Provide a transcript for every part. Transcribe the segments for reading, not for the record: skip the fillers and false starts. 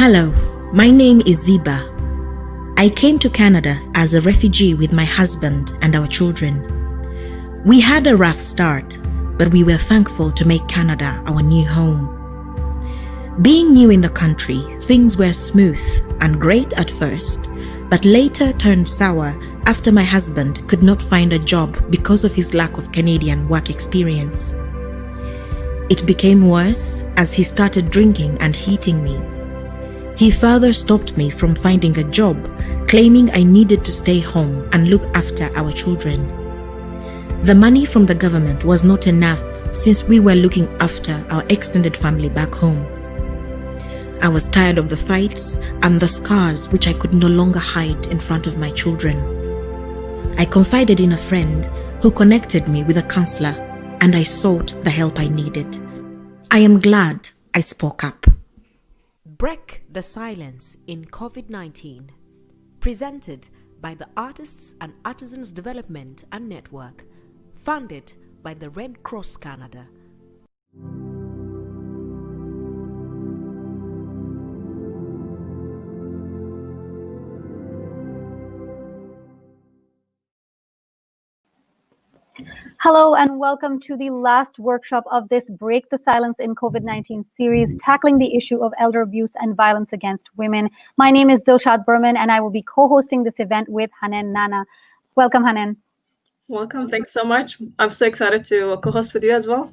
Hello, my name is Ziba. I came to Canada as a refugee with my husband and our children. We had a rough start, but we were thankful to make Canada our new home. Being new in the country, things were smooth and great at first, but later turned sour after my husband could not find a job because of his lack of Canadian work experience. It became worse as he started drinking and hitting me. He further stopped me from finding a job, claiming I needed to stay home and look after our children. The money from the government was not enough since we were looking after our extended family back home. I was tired of the fights and the scars which I could no longer hide in front of my children. I confided in a friend who connected me with a counselor, and I sought the help I needed. I am glad I spoke up. Break the Silence in COVID-19, presented by the Artists and Artisans Development and Network, funded by the Red Cross Canada. Hello and welcome to the last workshop of this Break the Silence in COVID-19 series, tackling the issue of elder abuse and violence against women. My name is Dilshad Burman and I will be co-hosting this event with Hanan Nana. Welcome, Hanan. Welcome. Thanks so much. I'm so excited to co-host with you as well.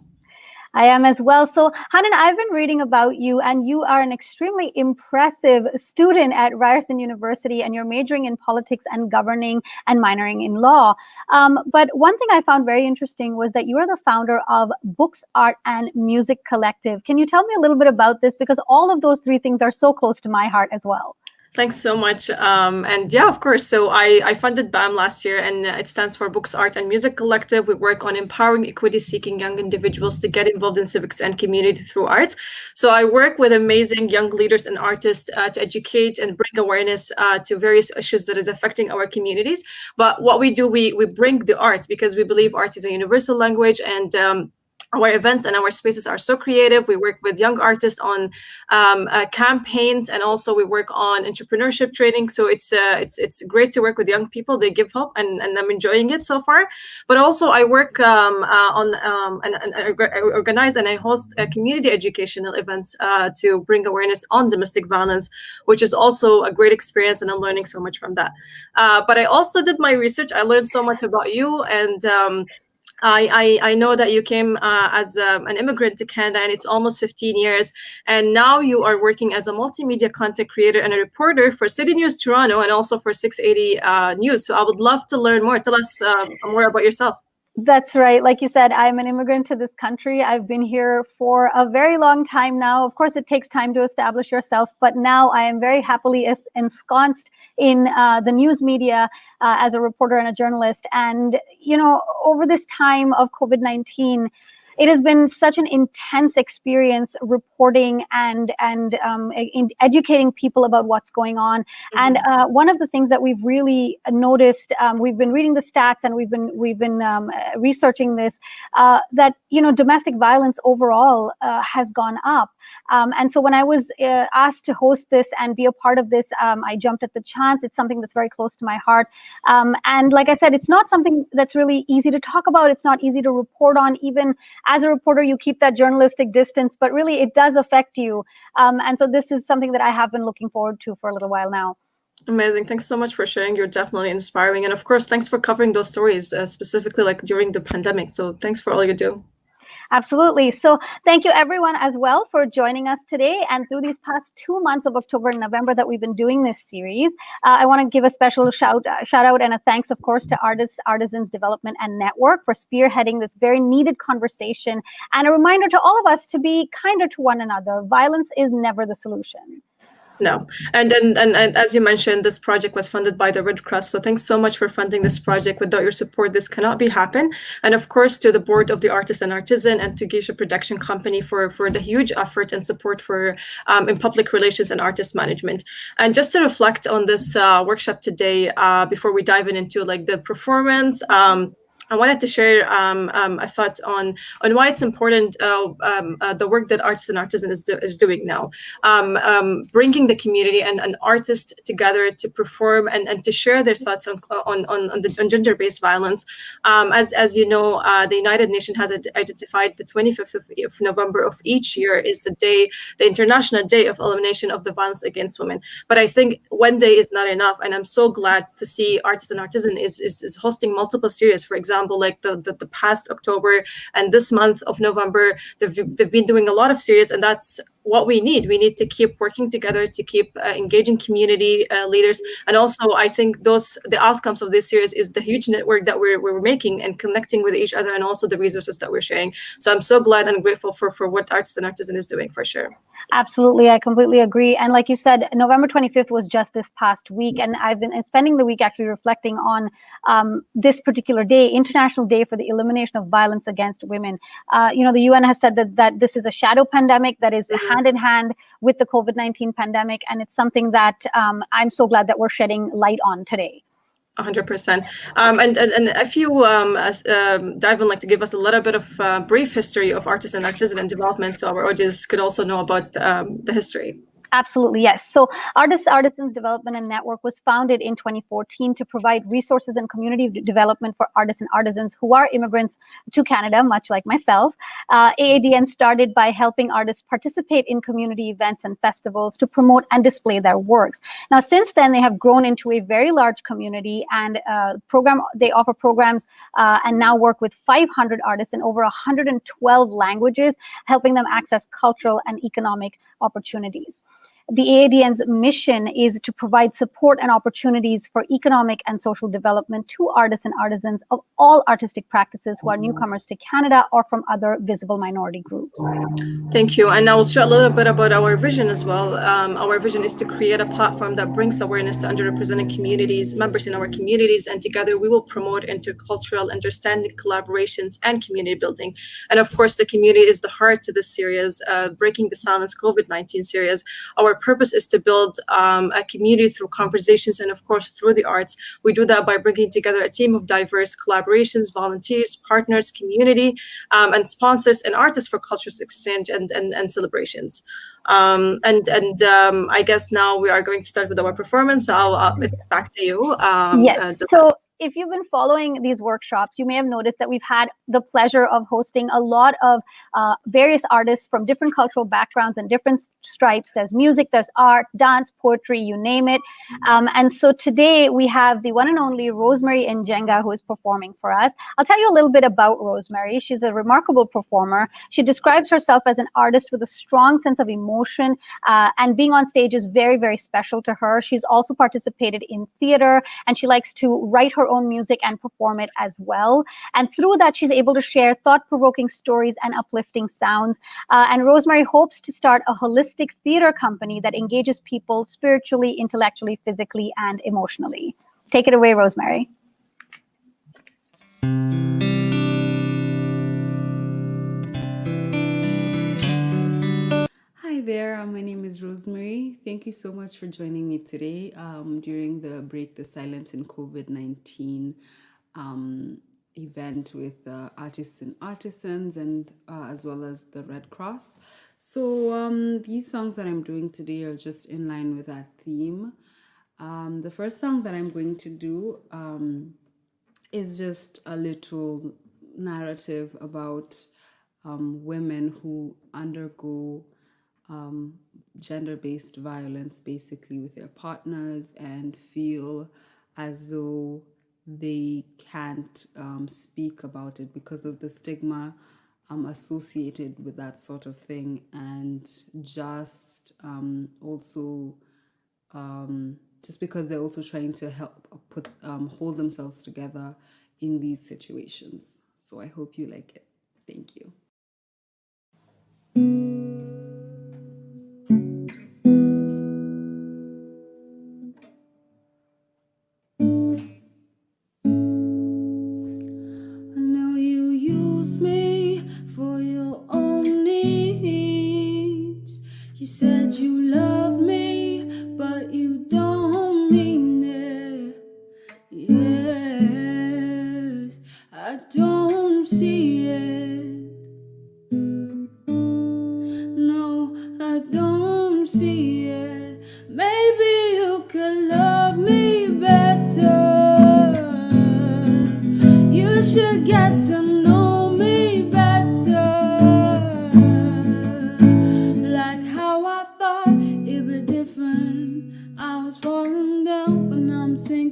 I am as well. So, Hanan, I've been reading about you, and you are an extremely impressive student at Ryerson University, and you're majoring in politics and governing and minoring in law. But one thing I found very interesting was that you are the founder of Books, Art, and Music Collective. Can you tell me a little bit about this? Because all of those three things are so close to my heart as well. Thanks so much. And yeah, of course. So I funded BAM last year, and it stands for Books, Art, and Music Collective. We work on empowering equity-seeking young individuals to get involved in civics and community through art. So I work with amazing young leaders and artists to educate and bring awareness to various issues that is affecting our communities. But what we do, we bring the art because we believe art is a universal language, and our events and our spaces are so creative. We work with young artists on campaigns, and also we work on entrepreneurship training. So it's great to work with young people. They give hope, and I'm enjoying it so far. But also I work on and I organize and I host community educational events to bring awareness on domestic violence, which is also a great experience, and I'm learning so much from that. But I also did my research. I learned so much about you, and I know that you came as an immigrant to Canada, and it's almost 15 years. And now you are working as a multimedia content creator and a reporter for City News Toronto and also for 680 News. So I would love to learn more. Tell us more about yourself. That's right. Like you said, I'm an immigrant to this country. I've been here for a very long time now. Of course, it takes time to establish yourself, but now I am very happily ensconced in the news media as a reporter and a journalist. And, you know, over this time of COVID-19, it has been such an intense experience reporting and in educating people about what's going on. Mm-hmm. And one of the things that we've really noticed, we've been reading the stats and we've been researching this, that, you know, domestic violence overall has gone up. And so when I was asked to host this and be a part of this, I jumped at the chance. It's something that's very close to my heart. And like I said, it's not something that's really easy to talk about. It's not easy to report on. Even as a reporter, you keep that journalistic distance, but really it does affect you. And so this is something that I have been looking forward to for a little while now. Amazing. Thanks so much for sharing. You're definitely inspiring. And of course, thanks for covering those stories, specifically like during the pandemic. So thanks for all you do. Absolutely. So thank you everyone as well for joining us today. And through these past 2 months of October and November that we've been doing this series, I want to give a special shout out and a thanks, of course, to Artisans Development and Network for spearheading this very needed conversation, and a reminder to all of us to be kinder to one another. Violence is never the solution. No. And as you mentioned, this project was funded by the Red Cross. So thanks so much for funding this project. Without your support, this cannot be happen. And of course, to the board of the Artist and Artisan and to Geisha Production Company for the huge effort and support for in public relations and artist management. And just to reflect on this workshop today, before we dive into like the performance, I wanted to share a thought on why it's important, the work that Artisan is doing now, bringing the community and artists together to perform and to share their thoughts on gender-based violence. As you know, the United Nations has identified the 25th of November of each year is the International Day of Elimination of the Violence Against Women. But I think one day is not enough, and I'm so glad to see Artisan is hosting multiple series. For example, like the past October and this month of November, they've been doing a lot of series, and that's what we need. We need to keep working together to keep engaging community leaders, and also I think the outcomes of this series is the huge network that we're making and connecting with each other, and also the resources that we're sharing. So I'm so glad and grateful for what Artisan is doing, for sure. Absolutely, I completely agree. And like you said, November 25th was just this past week, and I've been spending the week actually reflecting on this particular day, International Day for the Elimination of Violence Against Women. The UN has said that this is a shadow pandemic that is hand in hand with the COVID-19 pandemic, and it's something that I'm so glad that we're shedding light on today. 100%. And if you, Dive, would like to give us a little bit of brief history of Artisan and development, so our audience could also know about the history. Absolutely, yes. So Artisans Development and Network was founded in 2014 to provide resources and community development for artists and artisans who are immigrants to Canada, much like myself. AADN started by helping artists participate in community events and festivals to promote and display their works. Now, since then, they have grown into a very large community, and they offer programs and now work with 500 artists in over 112 languages, helping them access cultural and economic opportunities. The AADN's mission is to provide support and opportunities for economic and social development to artists and artisans of all artistic practices who are newcomers to Canada or from other visible minority groups. Thank you. And I will share a little bit about our vision as well. Our vision is to create a platform that brings awareness to underrepresented communities, members in our communities, and together we will promote intercultural understanding, collaborations, and community building. And of course, the community is the heart to this series, Breaking the Silence COVID-19 series. Our purpose is to build a community through conversations and, of course, through the arts. We do that by bringing together a team of diverse collaborations, volunteers, partners, community, and sponsors and artists for cultures exchange and celebrations. I guess now we are going to start with our performance. So it's back to you. Yes. So if you've been following these workshops, you may have noticed that we've had the pleasure of hosting a lot of various artists from different cultural backgrounds and different stripes. There's music, there's art, dance, poetry, you name it. And so today we have the one and only Rosemary Njenga, who is performing for us. I'll tell you a little bit about Rosemary. She's a remarkable performer. She describes herself as an artist with a strong sense of emotion, and being on stage is very, very special to her. She's also participated in theater, and she likes to write her own music and perform it as well. And through that, she's able to share thought-provoking stories and uplifting sounds. And Rosemary hopes to start a holistic theater company that engages people spiritually, intellectually, physically, and emotionally. Take it away, Rosemary. Hi there, my name is Rosemary. Thank you so much for joining me today during the Break the Silence in COVID-19 event with artists and artisans, and as well as the Red Cross. So these songs that I'm doing today are just in line with that theme. The first song that I'm going to do is just a little narrative about women who undergo gender-based violence, basically with their partners, and feel as though they can't speak about it because of the stigma associated with that sort of thing, and just also just because they're also trying to help hold themselves together in these situations. So I hope you like it. Thank you. I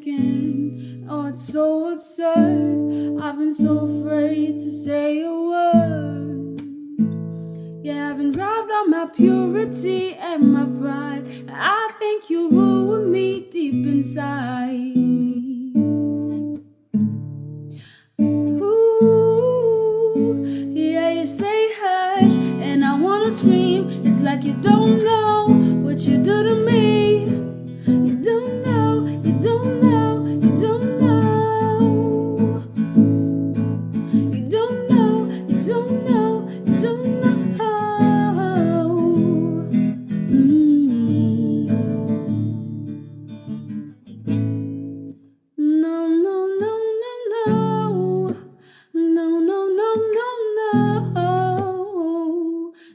thinking, oh, it's so absurd. I've been so afraid to say a word. Yeah, I've been robbed of my purity and my pride. I think you ruined me deep inside. Ooh, yeah, you say hush, and I wanna scream. It's like you don't know what you do to me. You don't know, you don't know, you don't know. You don't know, you don't know, you don't know. No, no, no, no, no. No, no, no, no, no.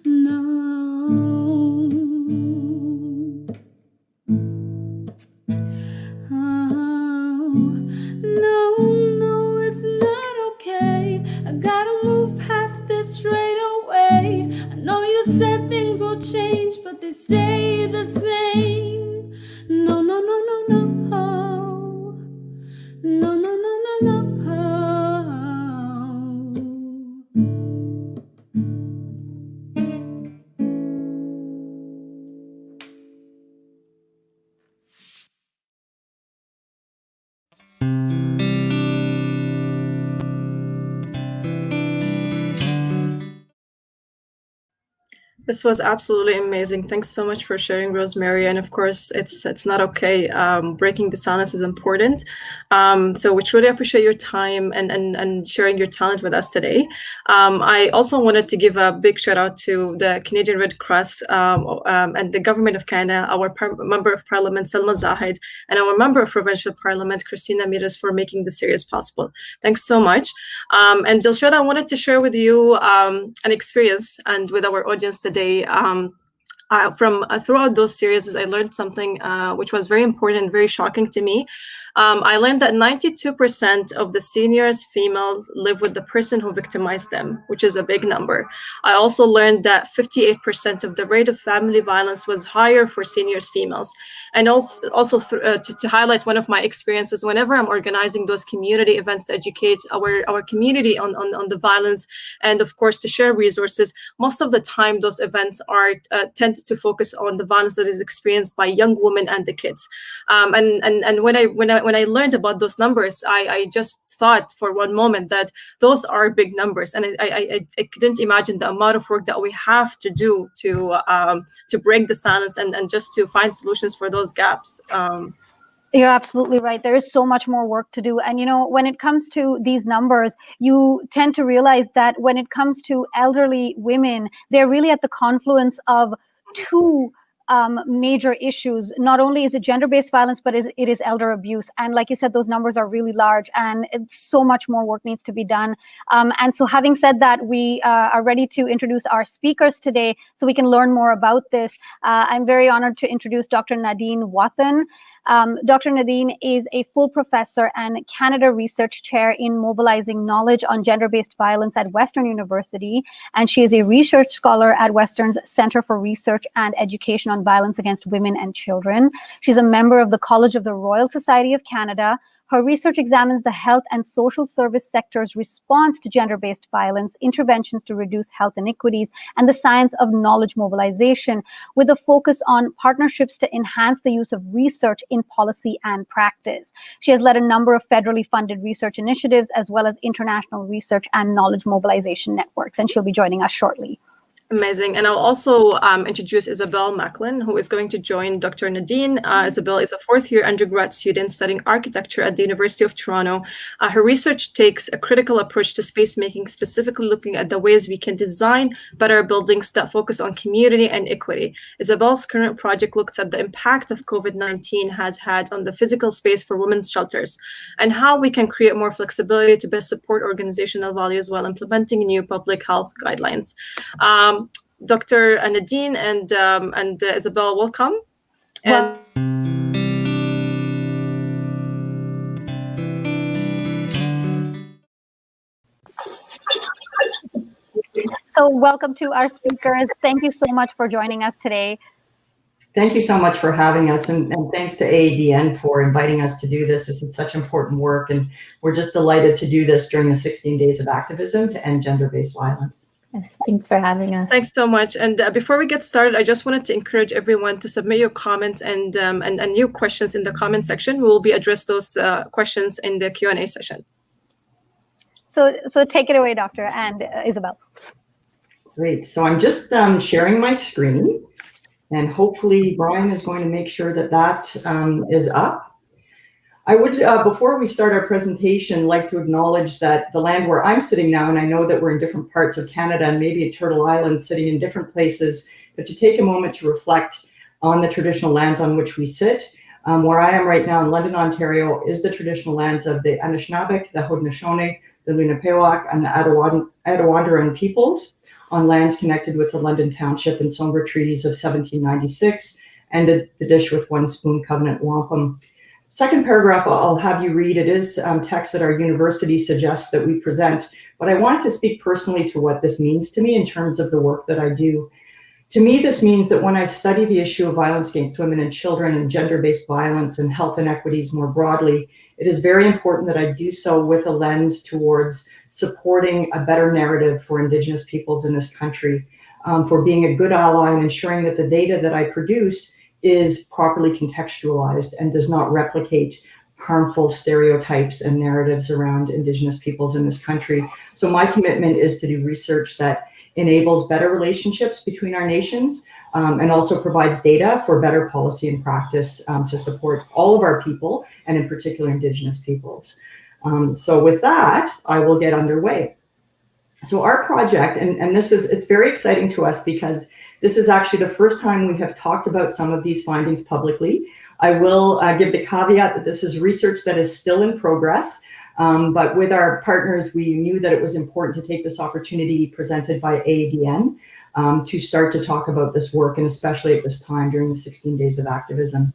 No. Oh, no, no, it's not okay. I gotta move past this straight away. I know you said things will change, but they stay the same. No, no, no, no, no. No, no, no, no, no. This was absolutely amazing. Thanks so much for sharing, Rosemary. And of course, it's not okay. Breaking the silence is important. So we truly appreciate your time and sharing your talent with us today. I also wanted to give a big shout out to the Canadian Red Cross and the Government of Canada, our Member of Parliament, Selma Zahid, and our Member of Provincial Parliament, Christina Miras, for making this series possible. Thanks so much. And Dilshad, I wanted to share with you an experience and with our audience today. From throughout those series, I learned something which was very important and very shocking to me. I learned that 92% of the seniors females live with the person who victimized them, which is a big number. I also learned that 58% of the rate of family violence was higher for seniors females. And also to highlight one of my experiences, whenever I'm organizing those community events to educate our community on the violence, and of course to share resources, most of the time those events are tend to focus on the violence that is experienced by young women and the kids. And when I learned about those numbers, I just thought for one moment that those are big numbers, and I couldn't imagine the amount of work that we have to do to break the silence and just to find solutions for those gaps. You're absolutely right. There is so much more work to do. And, when it comes to these numbers, you tend to realize that when it comes to elderly women, they're really at the confluence of two major issues. Not only is it gender-based violence, but it is elder abuse. And like you said, those numbers are really large, and so much more work needs to be done. And so having said that, we are ready to introduce our speakers today so we can learn more about this. I'm very honored to introduce Dr. Nadine Wathan. Dr. Nadine is a full professor and Canada Research Chair in Mobilizing Knowledge on Gender-Based Violence at Western University, and she is a research scholar at Western's Centre for Research and Education on Violence Against Women and Children. She's a member of the College of the Royal Society of Canada. Her research examines the health and social service sector's response to gender-based violence, interventions to reduce health inequities, and the science of knowledge mobilization, with a focus on partnerships to enhance the use of research in policy and practice. She has led a number of federally funded research initiatives, as well as international research and knowledge mobilization networks, and she'll be joining us shortly. Amazing. And I'll also introduce Isabel Macklin, who is going to join Dr. Nadine. Isabel is a fourth-year undergrad student studying architecture at the University of Toronto. Her research takes a critical approach to space making, specifically looking at the ways we can design better buildings that focus on community and equity. Isabel's current project looks at the impact of COVID-19 has had on the physical space for women's shelters and how we can create more flexibility to best support organizational values while implementing new public health guidelines. Dr. Nadine and Isabel, welcome. And so welcome to our speakers. Thank you so much for joining us today. Thank you so much for having us, and thanks to AADN for inviting us to do this. This is such important work, and we're just delighted to do this during the 16 days of activism to end gender-based violence. Thanks for having us. Thanks so much. And before we get started, I just wanted to encourage everyone to submit your comments and your questions in the comment section. We will be address those questions in the Q&A session. So take it away, Dr. and Isabel. Great. So I'm just sharing my screen, and hopefully Brian is going to make sure that that is up. I would, before we start our presentation, like to acknowledge that the land where I'm sitting now, and I know that we're in different parts of Canada and maybe at Turtle Island sitting in different places, but to take a moment to reflect on the traditional lands on which we sit. Where I am right now in London, Ontario, is the traditional lands of the Anishinaabe, the Haudenosaunee, the Lenapehoak, and the Attawandaron peoples on lands connected with the London Township and Sombra Treaties of 1796 and the Dish with One Spoon Covenant Wampum. Second paragraph I'll have you read. It is text that our university suggests that we present, but I wanted to speak personally to what this means to me in terms of the work that I do. To me, this means that when I study the issue of violence against women and children and gender-based violence and health inequities more broadly, it is very important that I do so with a lens towards supporting a better narrative for Indigenous peoples in this country, for being a good ally and ensuring that the data that I produce is properly contextualized and does not replicate harmful stereotypes and narratives around Indigenous peoples in this country. So my commitment is to do research that enables better relationships between our nations and also provides data for better policy and practice to support all of our people, and in particular Indigenous peoples. So with that, I will get underway. So our project, and it's very exciting to us because this is actually the first time we have talked about some of these findings publicly. I will give the caveat that this is research that is still in progress, but with our partners, we knew that it was important to take this opportunity presented by AADN to start to talk about this work, and especially at this time during the 16 days of activism.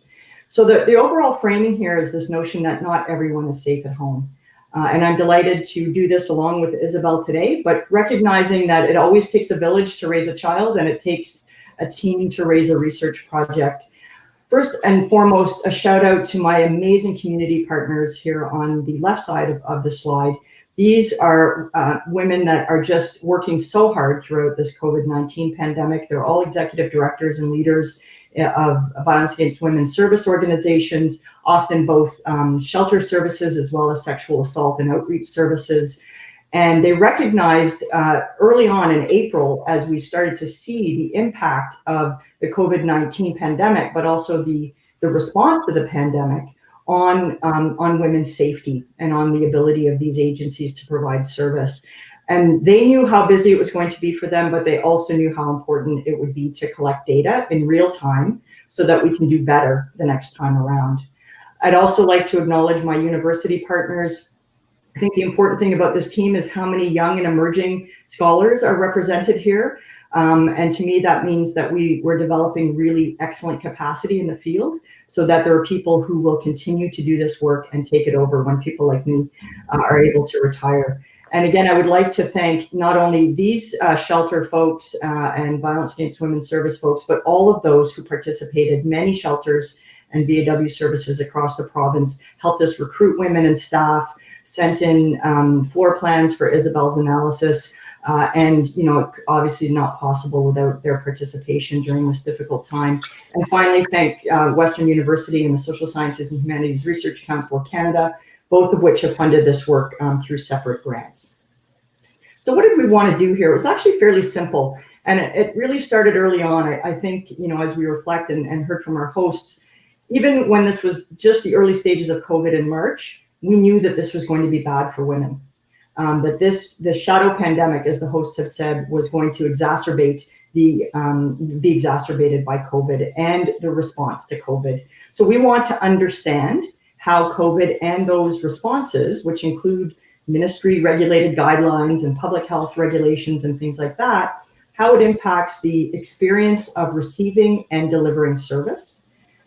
So the overall framing here is this notion that not everyone is safe at home. And I'm delighted to do this along with Isabel today, but recognizing that it always takes a village to raise a child and it takes a team to raise a research project. First and foremost, a shout out to my amazing community partners here on the left side of the slide. These are women that are just working so hard throughout this COVID-19 pandemic. They're all executive directors and leaders of violence against women service organizations, often both shelter services as well as sexual assault and outreach services. And they recognized early on in April, as we started to see the impact of the COVID-19 pandemic, but also the response to the pandemic on women's safety and on the ability of these agencies to provide service. And they knew how busy it was going to be for them, but they also knew how important it would be to collect data in real time so that we can do better the next time around. I'd also like to acknowledge my university partners. I think the important thing about this team is how many young and emerging scholars are represented here. And to me, that means that we're developing really excellent capacity in the field so that there are people who will continue to do this work and take it over when people like me are able to retire. And again, I would like to thank not only these shelter folks and violence against women service folks, but all of those who participated. Many shelters and BAW services across the province helped us recruit women and staff, sent in floor plans for Isabel's analysis, and obviously not possible without their participation during this difficult time. And finally, thank Western University and the Social Sciences and Humanities Research Council of Canada, both of which have funded this work through separate grants. So what did we want to do here? It was actually fairly simple, and it really started early on. I think, as we reflect and heard from our hosts, even when this was just the early stages of COVID in March, we knew that this was going to be bad for women. That the shadow pandemic, as the hosts have said, was going to be exacerbated by COVID and the response to COVID. So we want to understand how COVID and those responses, which include ministry regulated guidelines and public health regulations and things like that, how it impacts the experience of receiving and delivering service.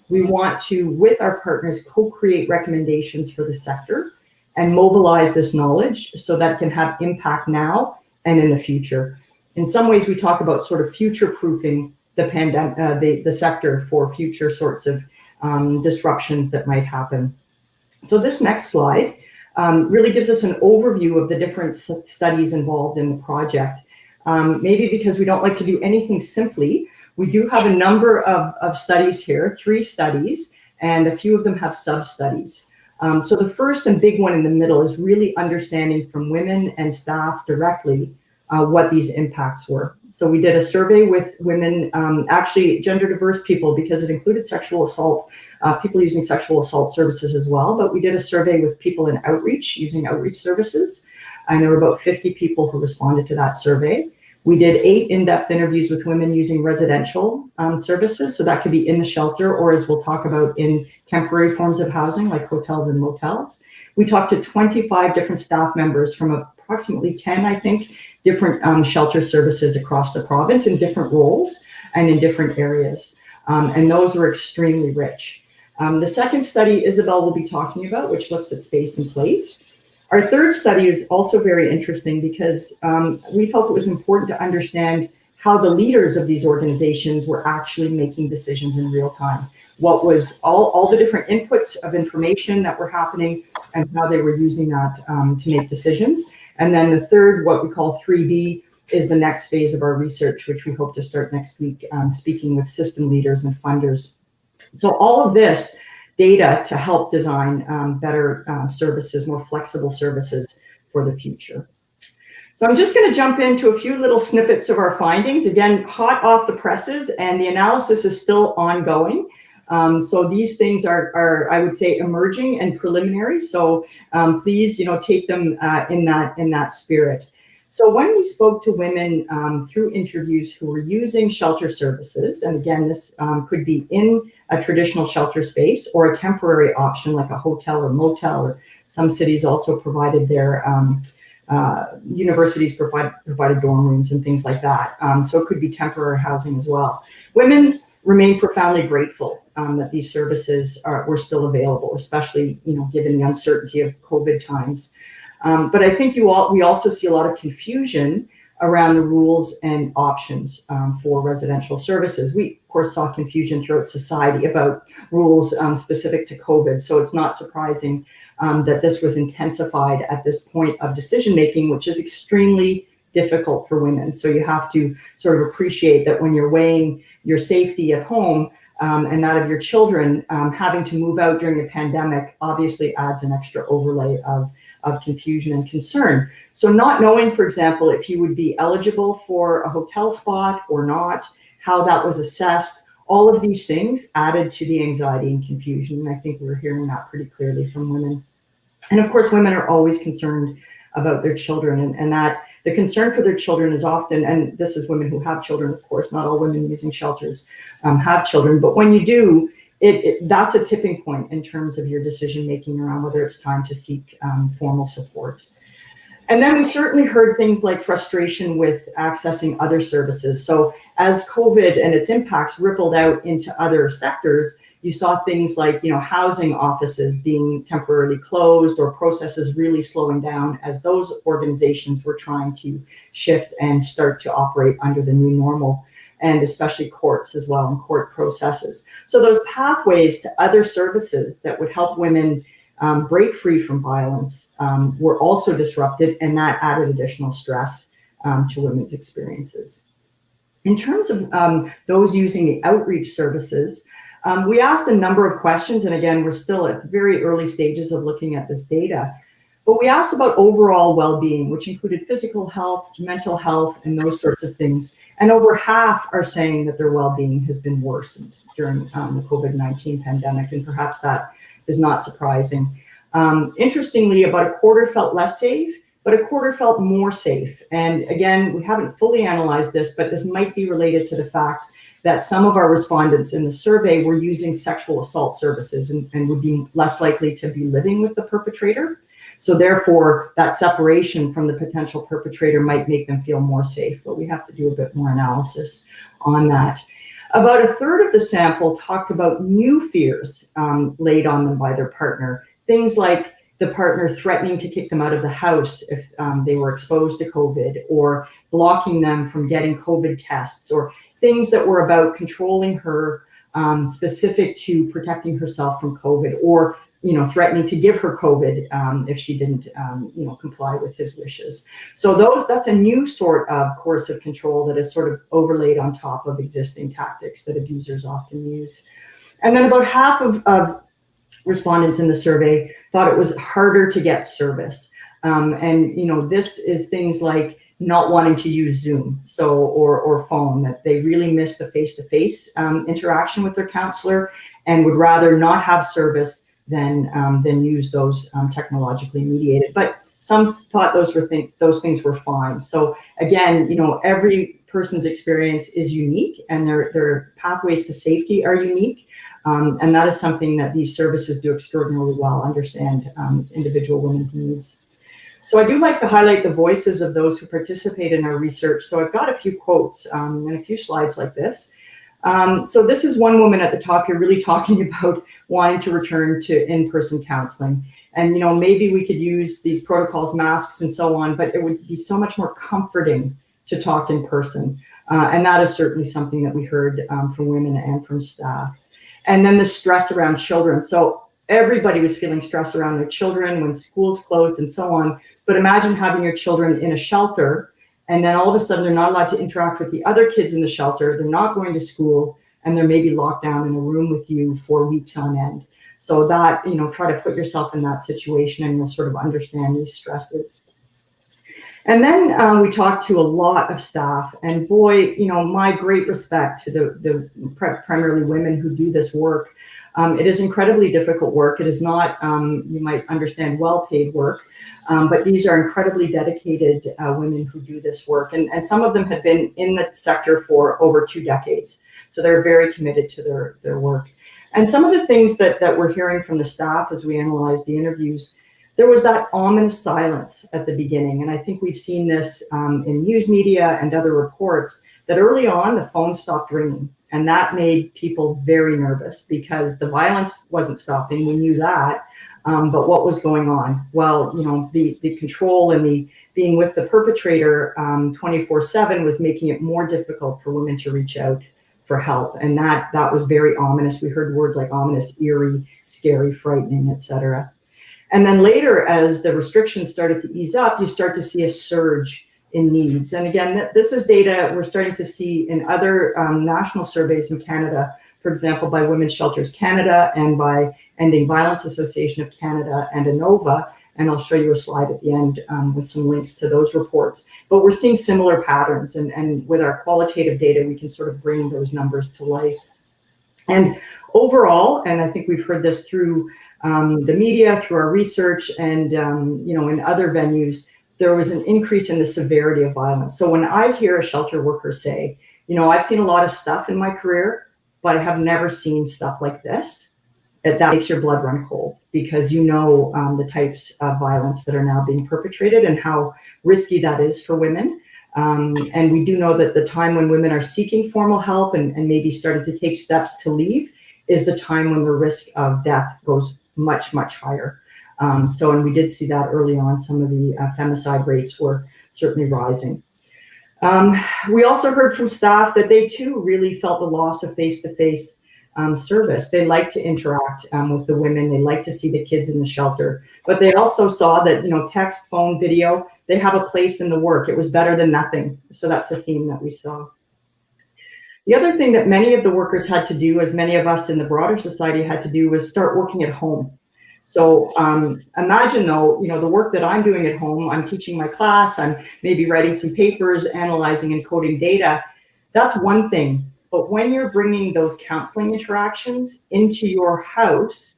We want to, with our partners, co-create recommendations for the sector and mobilize this knowledge so that it can have impact now and in the future. In some ways, we talk about sort of future-proofing the pandemic, the sector for future sorts of disruptions that might happen. So this next slide really gives us an overview of the different studies involved in the project. Maybe because we don't like to do anything simply, we do have a number of studies here, 3 studies, and a few of them have sub-studies. So the first and big one in the middle is really understanding from women and staff directly what these impacts were. So we did a survey with women, actually gender diverse people, because it included sexual assault, people using sexual assault services as well. But we did a survey with people in outreach, using outreach services. And there were about 50 people who responded to that survey. We did 8 in-depth interviews with women using residential services. So that could be in the shelter, or as we'll talk about, in temporary forms of housing like hotels and motels. We talked to 25 different staff members from approximately 10, I think, different shelter services across the province in different roles and in different areas. And those were extremely rich. The second study Isabel will be talking about, which looks at space and place. Our third study is also very interesting because we felt it was important to understand how the leaders of these organizations were actually making decisions in real time. What was all the different inputs of information that were happening and how they were using that to make decisions. And then the third, what we call 3B, is the next phase of our research, which we hope to start next week, speaking with system leaders and funders. So all of this data to help design better services, more flexible services for the future. So I'm just going to jump into a few little snippets of our findings, again, hot off the presses, and the analysis is still ongoing. So these things are, I would say, emerging and preliminary. So please, take them in that spirit. So when we spoke to women through interviews who were using shelter services, and again, this could be in a traditional shelter space or a temporary option like a hotel or motel, or some cities also provided their universities provided dorm rooms and things like that. So it could be temporary housing as well. Women remain profoundly grateful that these services were still available, especially given the uncertainty of COVID times. But I think we also see a lot of confusion around the rules and options for residential services. We, of course, saw confusion throughout society about rules specific to COVID. So it's not surprising that this was intensified at this point of decision-making, which is extremely difficult for women. So you have to sort of appreciate that when you're weighing your safety at home and that of your children, having to move out during the pandemic obviously adds an extra overlay of confusion and concern. So not knowing, for example, if you would be eligible for a hotel spot or not, how that was assessed, all of these things added to the anxiety and confusion. And I think we're hearing that pretty clearly from women. And of course, women are always concerned about their children, and that the concern for their children is often, and this is women who have children, of course, not all women using shelters have children, but when you do, that's a tipping point in terms of your decision making around whether it's time to seek formal support. And then we certainly heard things like frustration with accessing other services. So as COVID and its impacts rippled out into other sectors, you saw things like, housing offices being temporarily closed or processes really slowing down as those organizations were trying to shift and start to operate under the new normal, and especially courts as well and court processes. So those pathways to other services that would help women break free from violence were also disrupted, and that added additional stress to women's experiences. In terms of those using the outreach services, we asked a number of questions, and again, we're still at the very early stages of looking at this data, but we asked about overall well-being, which included physical health, mental health, and those sorts of things. And over half are saying that their well-being has been worsened during the COVID-19 pandemic, and perhaps that is not surprising. Interestingly, about a quarter felt less safe, but a quarter felt more safe. And again, we haven't fully analyzed this, but this might be related to the fact that some of our respondents in the survey were using sexual assault services and would be less likely to be living with the perpetrator. So therefore, that separation from the potential perpetrator might make them feel more safe, but we have to do a bit more analysis on that. About a third of the sample talked about new fears laid on them by their partner. Things like the partner threatening to kick them out of the house if they were exposed to COVID, or blocking them from getting COVID tests, or things that were about controlling her, specific to protecting herself from COVID, or threatening to give her COVID if she didn't, comply with his wishes. So that's a new sort of coercive control that is sort of overlaid on top of existing tactics that abusers often use. And then about half of respondents in the survey thought it was harder to get service. And this is things like not wanting to use Zoom, or phone, that they really miss the face-to-face interaction with their counselor and would rather not have service than use those technologically mediated. But some thought those things were fine. So again, every person's experience is unique, and their pathways to safety are unique. And that is something that these services do extraordinarily well, understand individual women's needs. So I do like to highlight the voices of those who participate in our research. So I've got a few quotes and a few slides like this. So this is one woman at the top here really talking about wanting to return to in-person counseling. And, maybe we could use these protocols, masks and so on, but it would be so much more comforting to talk in person. And that is certainly something that we heard from women and from staff. And then the stress around children. So everybody was feeling stress around their children when schools closed and so on. But imagine having your children in a shelter, and then all of a sudden they're not allowed to interact with the other kids in the shelter. They're not going to school, and they're maybe locked down in a room with you for weeks on end. So that, try to put yourself in that situation, and you'll sort of understand these stresses. And then we talked to a lot of staff, and boy, my great respect to the primarily women who do this work. It is incredibly difficult work. It is not, you might understand, well-paid work, but these are incredibly dedicated women who do this work. And some of them had been in the sector for over 2 decades. So they're very committed to their work. And some of the things that we're hearing from the staff as we analyze the interviews, there was that ominous silence at the beginning. And I think we've seen this in news media and other reports, that early on the phone stopped ringing. And that made people very nervous because the violence wasn't stopping. We knew that. But what was going on? Well, the control and the being with the perpetrator 24/7 was making it more difficult for women to reach out for help. And that was very ominous. We heard words like ominous, eerie, scary, frightening, etc. And then later, as the restrictions started to ease up, you start to see a surge in needs. And again, this is data we're starting to see in other national surveys in Canada, for example, by Women's Shelters Canada and by Ending Violence Association of Canada and ANOVA. And I'll show you a slide at the end with some links to those reports. But we're seeing similar patterns. And with our qualitative data, we can sort of bring those numbers to life. And overall, and I think we've heard this through the media, through our research, and in other venues, there was an increase in the severity of violence. So when I hear a shelter worker say, I've seen a lot of stuff in my career, but I have never seen stuff like this, that makes your blood run cold, because the types of violence that are now being perpetrated and how risky that is for women. And we do know that the time when women are seeking formal help and maybe starting to take steps to leave is the time when the risk of death goes much, much higher. And we did see that early on. Some of the femicide rates were certainly rising. We also heard from staff that they too really felt the loss of face-to-face service. They like to interact with the women. They like to see the kids in the shelter, but they also saw that, text, phone, video, they have a place in the work. It was better than nothing. So that's a theme that we saw. The other thing that many of the workers had to do, as many of us in the broader society had to do, was start working at home. So imagine though, the work that I'm doing at home, I'm teaching my class, I'm maybe writing some papers, analyzing and coding data. That's one thing. But when you're bringing those counseling interactions into your house,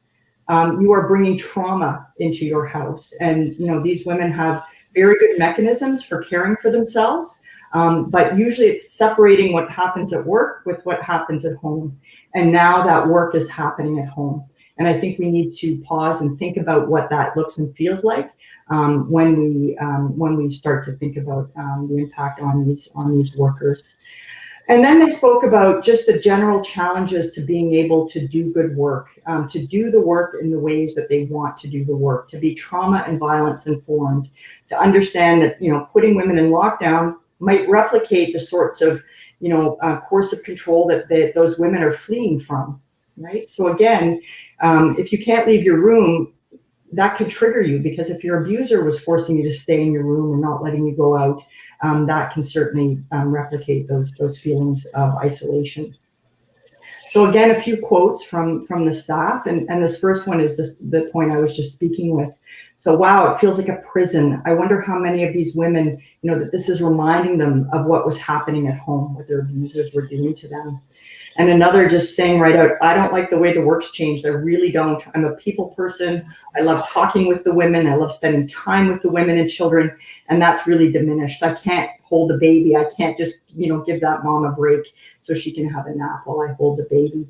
you are bringing trauma into your house. And, these women have very good mechanisms for caring for themselves. But usually it's separating what happens at work with what happens at home. And now that work is happening at home. And I think we need to pause and think about what that looks and feels like when we start to think about the impact on these workers. And then they spoke about just the general challenges to being able to do good work, to do the work in the ways that they want to do the work, to be trauma and violence informed, to understand that, putting women in lockdown might replicate the sorts of, coercive control that those women are fleeing from, right? So again, if you can't leave your room, that could trigger you, because if your abuser was forcing you to stay in your room and not letting you go out, that can certainly replicate those feelings of isolation. So again, a few quotes from the staff, and this first one is the point I was just speaking with. So, wow, it feels like a prison. I wonder how many of these women, that this is reminding them of what was happening at home, what their abusers were doing to them. And another just saying right out, I don't like the way the work's changed. I really don't. I'm a people person. I love talking with the women. I love spending time with the women and children. And that's really diminished. I can't hold the baby. I can't just, give that mom a break so she can have a nap while I hold the baby.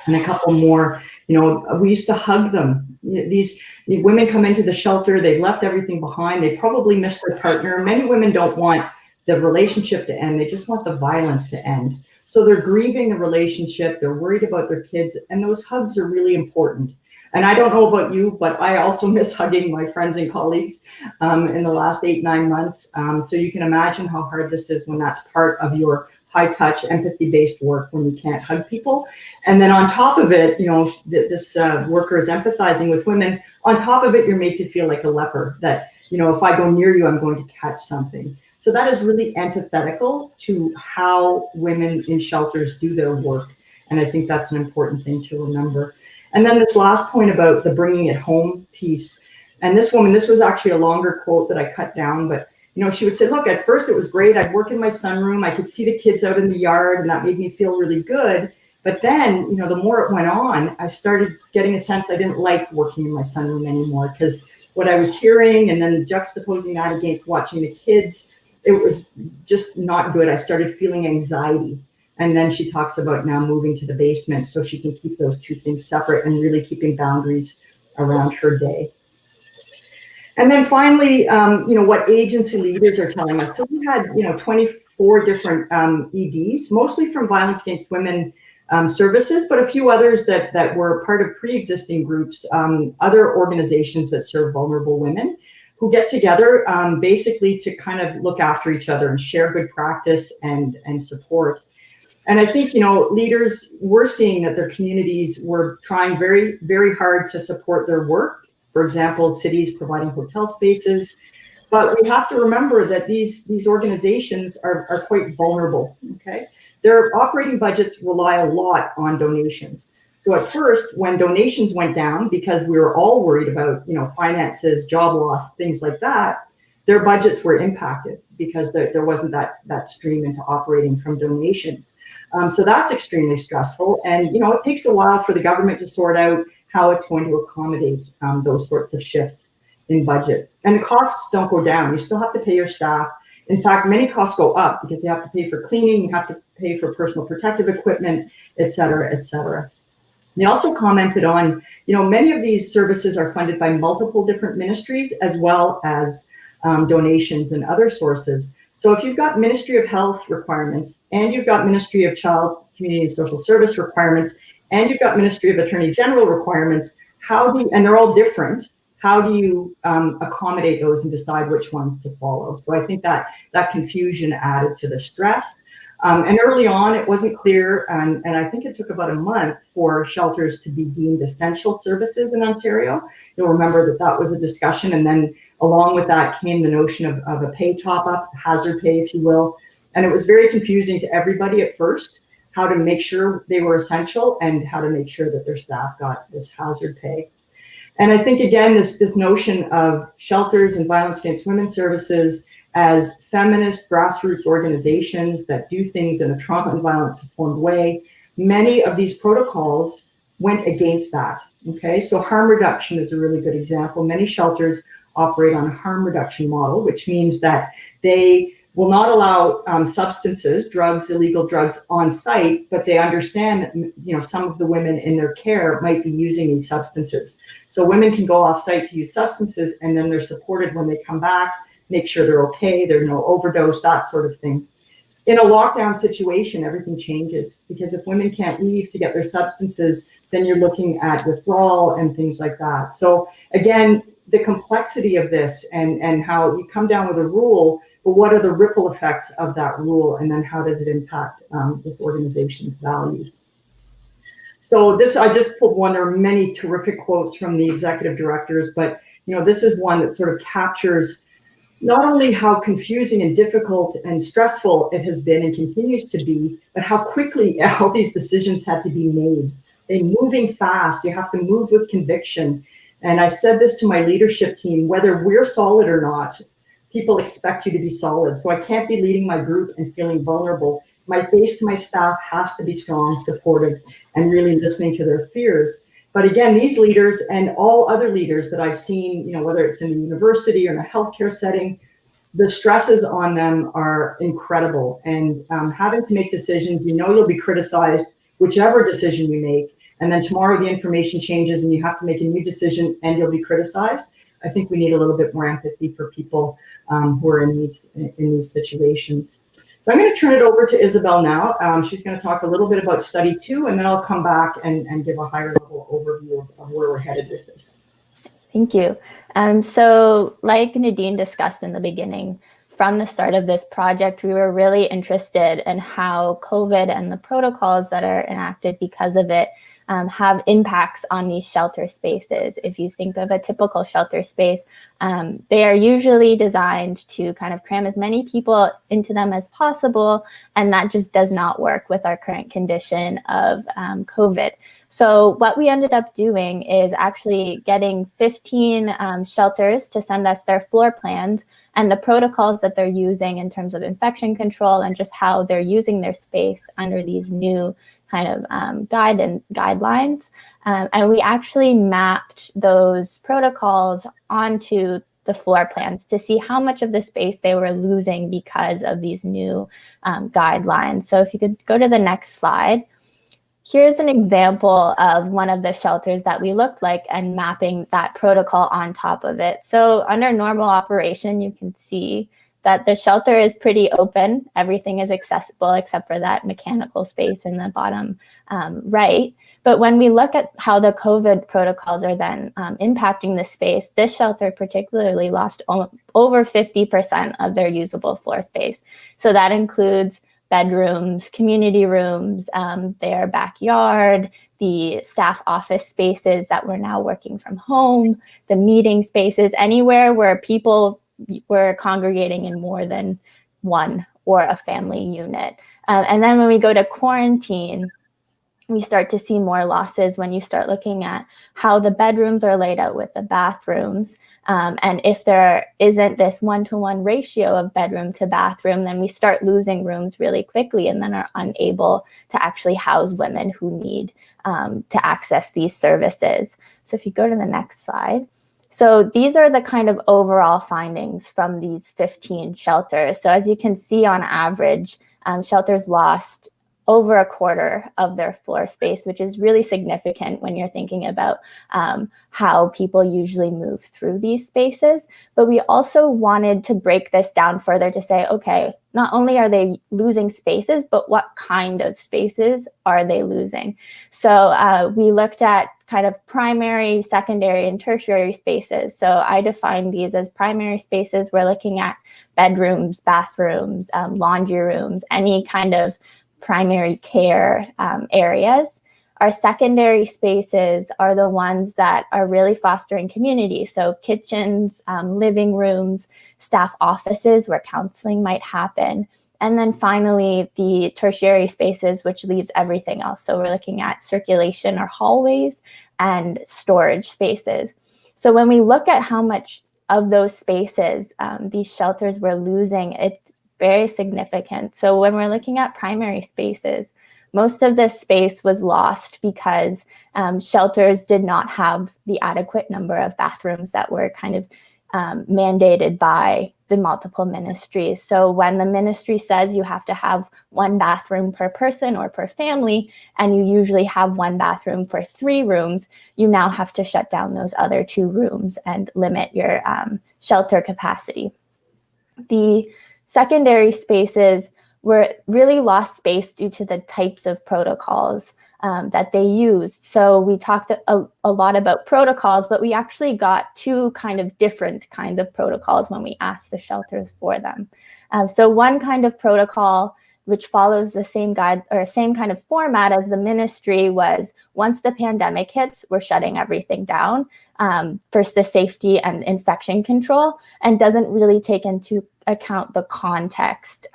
And a couple more, we used to hug them. These women come into the shelter. They've left everything behind. They probably miss their partner. Many women don't want the relationship to end. They just want the violence to end. So they're grieving the relationship, they're worried about their kids, and those hugs are really important. And I don't know about you, but I also miss hugging my friends and colleagues in the last 8-9 months. So you can imagine how hard this is when that's part of your high-touch, empathy-based work, when you can't hug people. And then on top of it, this worker is empathizing with women. On top of it, you're made to feel like a leper, that, if I go near you, I'm going to catch something. So that is really antithetical to how women in shelters do their work. And I think that's an important thing to remember. And then this last point about the bringing it home piece. And this woman, this was actually a longer quote that I cut down, but she would say, look, at first it was great. I'd work in my sunroom. I could see the kids out in the yard, and that made me feel really good. But then, the more it went on, I started getting a sense I didn't like working in my sunroom anymore, because what I was hearing and then juxtaposing that against watching the kids, it was just not good. I started feeling anxiety. And then she talks about now moving to the basement so she can keep those two things separate and really keeping boundaries around her day. And then finally, what agency leaders are telling us. So we had, 24 different EDs, mostly from Violence Against Women services, but a few others that were part of pre-existing groups, other organizations that serve vulnerable women, who get together basically to kind of look after each other and share good practice and support. And I think, leaders were seeing that their communities were trying very, very hard to support their work. For example, cities providing hotel spaces. But we have to remember that these organizations are quite vulnerable, okay? Their operating budgets rely a lot on donations. So at first, when donations went down, because we were all worried about, finances, job loss, things like that, their budgets were impacted because there wasn't that stream into operating from donations. So that's extremely stressful. And, it takes a while for the government to sort out how it's going to accommodate those sorts of shifts in budget. And the costs don't go down. You still have to pay your staff. In fact, many costs go up because you have to pay for cleaning, you have to pay for personal protective equipment, et cetera, et cetera. They also commented on, many of these services are funded by multiple different ministries as well as donations and other sources. So if you've got Ministry of Health requirements, and you've got Ministry of Child, Community and Social Service requirements, and you've got Ministry of Attorney General requirements, and they're all different, how do you accommodate those and decide which ones to follow? So I think that confusion added to the stress. And early on, it wasn't clear, and I think it took about a month for shelters to be deemed essential services in Ontario. You'll remember that was a discussion, and then along with that came the notion of a pay top-up, hazard pay, if you will. And it was very confusing to everybody at first, how to make sure they were essential and how to make sure that their staff got this hazard pay. And I think, again, this notion of shelters and violence against women services as feminist grassroots organizations that do things in a trauma and violence informed way, many of these protocols went against that, okay? So harm reduction is a really good example. Many shelters operate on a harm reduction model, which means that they will not allow substances, drugs, illegal drugs on site, but they understand that, some of the women in their care might be using these substances. So women can go off site to use substances, and then they're supported when they come back, make sure they're okay, there's no overdose, that sort of thing. in a lockdown situation, everything changes, because if women can't leave to get their substances, then you're looking at withdrawal and things like that. So again, the complexity of this and how you come down with a rule, but what are the ripple effects of that rule? And then how does it impact this organization's values? So this, I just pulled one. There are many terrific quotes from the executive directors, but this is one that sort of captures not only how confusing and difficult and stressful it has been and continues to be, but how quickly all these decisions had to be made. They're moving fast. You have to move with conviction. And I said this to my leadership team, whether we're solid or not, people expect you to be solid. So I can't be leading my group and feeling vulnerable. My face to my staff has to be strong, supportive, and really listening to their fears. But again, these leaders and all other leaders that I've seen, whether it's in a university or in a healthcare setting, the stresses on them are incredible. And having to make decisions, you'll be criticized, whichever decision you make. And then tomorrow the information changes and you have to make a new decision and you'll be criticized. I think we need a little bit more empathy for people who are in these situations. So I'm going to turn it over to Isabel now. She's going to talk a little bit about study 2, and then I'll come back and give a higher level overview of where we're headed with this. Thank you. So like Nadine discussed in the beginning, from the start of this project, we were really interested in how COVID and the protocols that are enacted because of it have impacts on these shelter spaces. If you think of a typical shelter space, they are usually designed to kind of cram as many people into them as possible, and that just does not work with our current condition of COVID. So what we ended up doing is actually getting 15 shelters to send us their floor plans and the protocols that they're using in terms of infection control and just how they're using their space under these new kind of guidelines. And we actually mapped those protocols onto the floor plans to see how much of the space they were losing because of these new guidelines. So if you could go to the next slide. Here's an example of one of the shelters that we looked like and mapping that protocol on top of it. So under normal operation, you can see that the shelter is pretty open. Everything is accessible except for that mechanical space in the bottom right. But when we look at how the COVID protocols are then impacting the space, this shelter particularly lost over 50% of their usable floor space. So that includes bedrooms, community rooms, their backyard, the staff office spaces that were now working from home, the meeting spaces, anywhere where people were congregating in more than one or a family unit. And then when we go to quarantine, we start to see more losses when you start looking at how the bedrooms are laid out with the bathrooms. And if there isn't this one-to-one ratio of bedroom to bathroom, then we start losing rooms really quickly and then are unable to actually house women who need to access these services. So if you go to the next slide. So these are the kind of overall findings from these 15 shelters. So as you can see, on average, shelters lost over a quarter of their floor space, which is really significant when you're thinking about how people usually move through these spaces. But we also wanted to break this down further to say, okay, not only are they losing spaces, but what kind of spaces are they losing? So we looked at kind of primary, secondary, and tertiary spaces. So I define these as primary spaces. We're looking at bedrooms, bathrooms, laundry rooms, any kind of primary care areas. Our secondary spaces are the ones that are really fostering community. So kitchens, living rooms, staff offices where counseling might happen. And then finally, the tertiary spaces, which leaves everything else. So we're looking at circulation or hallways and storage spaces. So when we look at how much of those spaces these shelters were losing, it's very significant. So when we're looking at primary spaces, most of this space was lost because shelters did not have the adequate number of bathrooms that were kind of mandated by the multiple ministries. So when the ministry says you have to have one bathroom per person or per family, and you usually have one bathroom for 3 rooms, you now have to shut down those other 2 rooms and limit your shelter capacity. The secondary spaces were really lost space due to the types of protocols that they used. So we talked a lot about protocols, but we actually got two kind of different kind of protocols when we asked the shelters for them. So one kind of protocol, which follows the same guide or same kind of format as the ministry, was once the pandemic hits, we're shutting everything down for the safety and infection control, and doesn't really take into account the context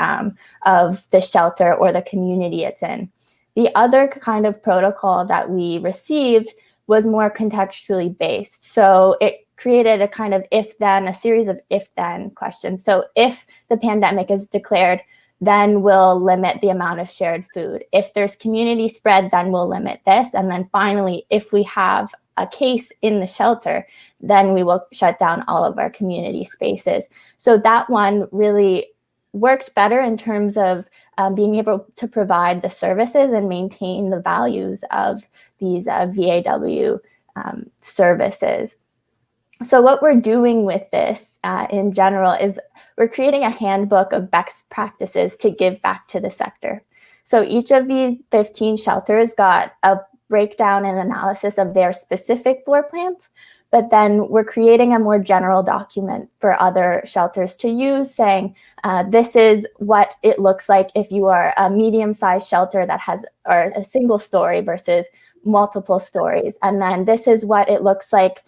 of the shelter or the community it's in. The other kind of protocol that we received was more contextually based. So it created a kind of a series of if-then questions. So if the pandemic is declared, then we'll limit the amount of shared food. If there's community spread, then we'll limit this. And then finally, if we have a case in the shelter, then we will shut down all of our community spaces. So that one really worked better in terms of being able to provide the services and maintain the values of these VAW services. So what we're doing with this in general is we're creating a handbook of best practices to give back to the sector. So each of these 15 shelters got a breakdown and analysis of their specific floor plans, but then we're creating a more general document for other shelters to use, saying this is what it looks like if you are a medium-sized shelter that has or a single story versus multiple stories. And then this is what it looks like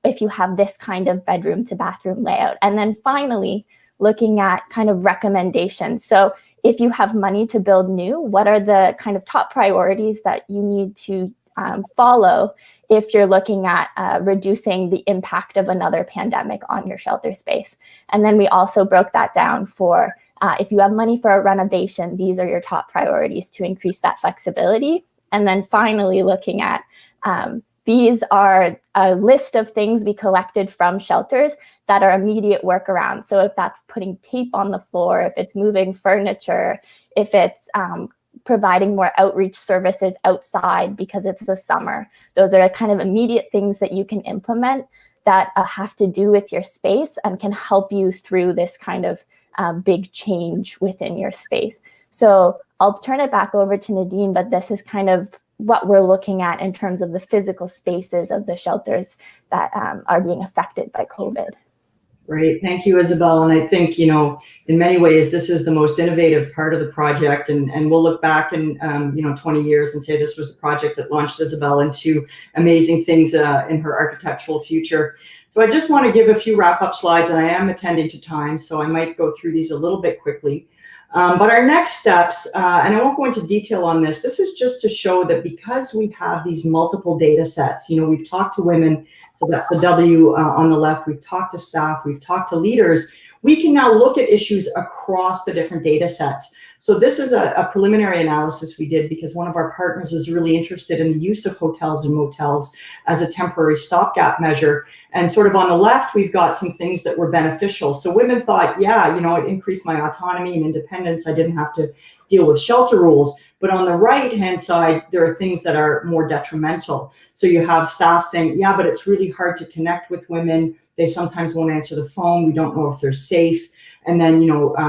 if you have this kind of bedroom to bathroom layout. And then finally, looking at kind of recommendations. So if you have money to build new, what are the kind of top priorities that you need to follow if you're looking at reducing the impact of another pandemic on your shelter space? And then we also broke that down for if you have money for a renovation, these are your top priorities to increase that flexibility. And then finally, looking at these are a list of things we collected from shelters that are immediate workarounds. So if that's putting tape on the floor, if it's moving furniture, if it's providing more outreach services outside because it's the summer, those are kind of immediate things that you can implement that have to do with your space and can help you through this kind of big change within your space. So I'll turn it back over to Nadine, but this is kind of what we're looking at in terms of the physical spaces of the shelters that are being affected by COVID. Great, thank you, Isabel. And I think, you know, in many ways, this is the most innovative part of the project. And we'll look back in, 20 years and say this was the project that launched Isabel into amazing things in her architectural future. So I just want to give a few wrap-up slides, and I am attending to time, so I might go through these a little bit quickly. But our next steps, and I won't go into detail on this, this is just to show that because we have these multiple data sets, you know, we've talked to women, so that's the W on the left, we've talked to staff, we've talked to leaders, we can now look at issues across the different data sets. So this is a preliminary analysis we did because one of our partners was really interested in the use of hotels and motels as a temporary stopgap measure. And sort of on the left, we've got some things that were beneficial. So women thought, yeah, you know, it increased my autonomy and independence. I didn't have to deal with shelter rules. But on the right-hand side, there are things that are more detrimental. So you have staff saying, yeah, but it's really hard to connect with women. They sometimes won't answer the phone. We don't know if they're safe. And then,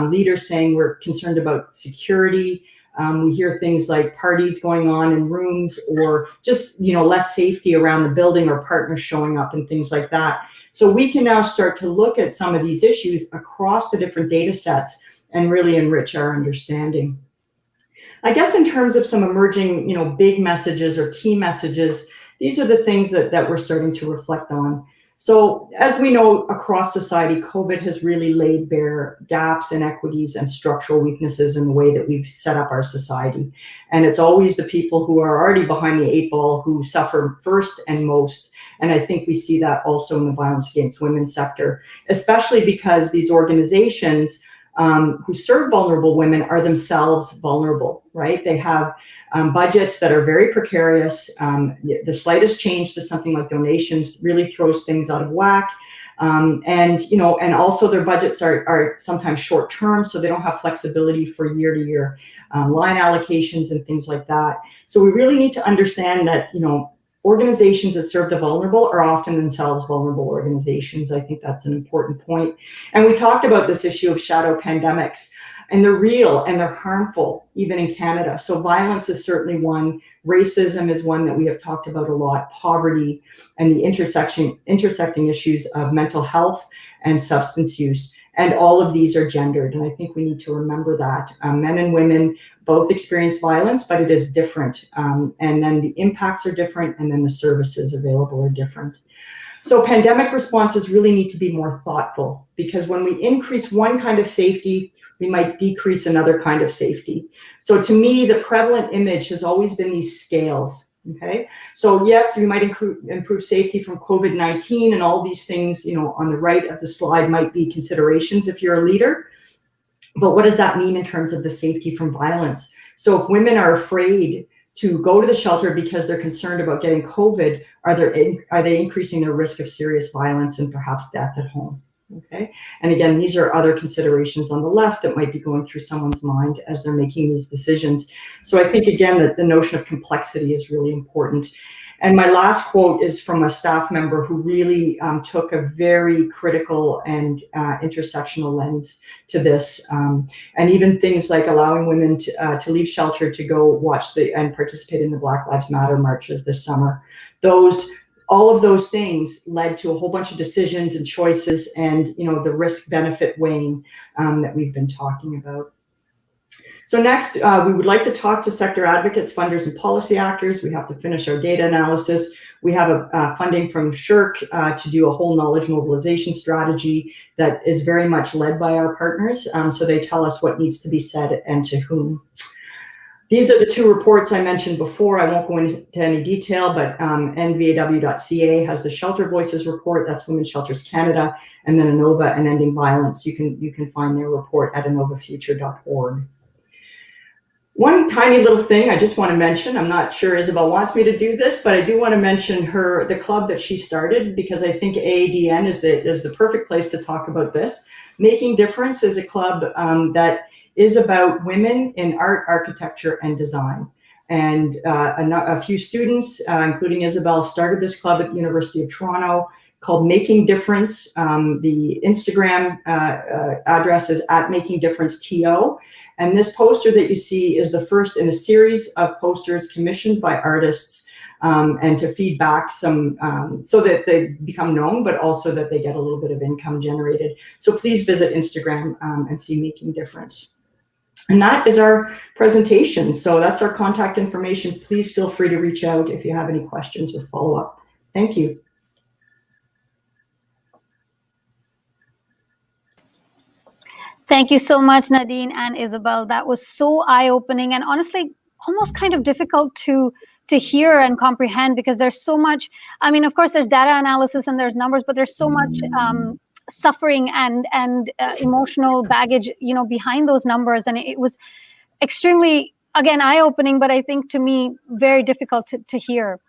leaders saying we're concerned about security. We hear things like parties going on in rooms or just, less safety around the building or partners showing up and things like that. So we can now start to look at some of these issues across the different data sets and really enrich our understanding. I guess in terms of some emerging, big messages or key messages, these are the things that we're starting to reflect on. So as we know, across society, COVID has really laid bare gaps, inequities, and structural weaknesses in the way that we've set up our society. And it's always the people who are already behind the eight ball who suffer first and most. And I think we see that also in the violence against women sector, especially because these organizations who serve vulnerable women are themselves vulnerable, right? They have budgets that are very precarious. The slightest change to something like donations really throws things out of whack. And also their budgets are sometimes short term, so they don't have flexibility for year to year line allocations and things like that. So we really need to understand that, organizations that serve the vulnerable are often themselves vulnerable organizations. I think that's an important point. And we talked about this issue of shadow pandemics. and they're real and they're harmful, even in Canada. So violence is certainly one. Racism is one that we have talked about a lot. Poverty and the intersecting issues of mental health and substance use. And all of these are gendered. And I think we need to remember that. Men and women both experience violence, but it is different. And then the impacts are different, and then the services available are different. So pandemic responses really need to be more thoughtful, because when we increase one kind of safety, we might decrease another kind of safety. So to me, the prevalent image has always been these scales. Okay, so yes, we might improve safety from COVID-19, and all these things, you know, on the right of the slide might be considerations if you're a leader. But what does that mean in terms of the safety from violence? So if women are afraid to go to the shelter because they're concerned about getting COVID, are they increasing their risk of serious violence and perhaps death at home? Okay, and again, these are other considerations on the left that might be going through someone's mind as they're making these decisions. So I think, again, that the notion of complexity is really important. And my last quote is from a staff member who really took a very critical and intersectional lens to this. And even things like allowing women to leave shelter to go watch and participate in the Black Lives Matter marches this summer. All of those things led to a whole bunch of decisions and choices, and, you know, the risk-benefit weighing that we've been talking about. So next, we would like to talk to sector advocates, funders, and policy actors. We have to finish our data analysis. We have a funding from SSHRC to do a whole knowledge mobilization strategy that is very much led by our partners. So they tell us what needs to be said and to whom. These are the two reports I mentioned before. I won't go into any detail, but nvaw.ca has the Shelter Voices report. That's Women's Shelters Canada, and then ANOVA and Ending Violence. You can find their report at anovafuture.org. One tiny little thing I just want to mention. I'm not sure Isabel wants me to do this, but I do want to mention the club that she started, because I think AADN is the perfect place to talk about this. Making Difference is a club that is about women in art, architecture, and design. And a few students, including Isabel, started this club at the University of Toronto called Making Difference. The Instagram address is @MakingDifferenceTO. And this poster that you see is the first in a series of posters commissioned by artists, and to feed back some, so that they become known, but also that they get a little bit of income generated. So please visit Instagram and see Making Difference. And that is our presentation. So that's our contact information. Please feel free to reach out if you have any questions or follow up. Thank you. Thank you so much, Nadine and Isabel. That was so eye-opening and honestly almost kind of difficult to hear and comprehend, because there's so much. I mean, of course, there's data analysis and there's numbers, but there's so much suffering and emotional baggage, you know, behind those numbers. And it was extremely, again, eye-opening, but I think to me very difficult to hear.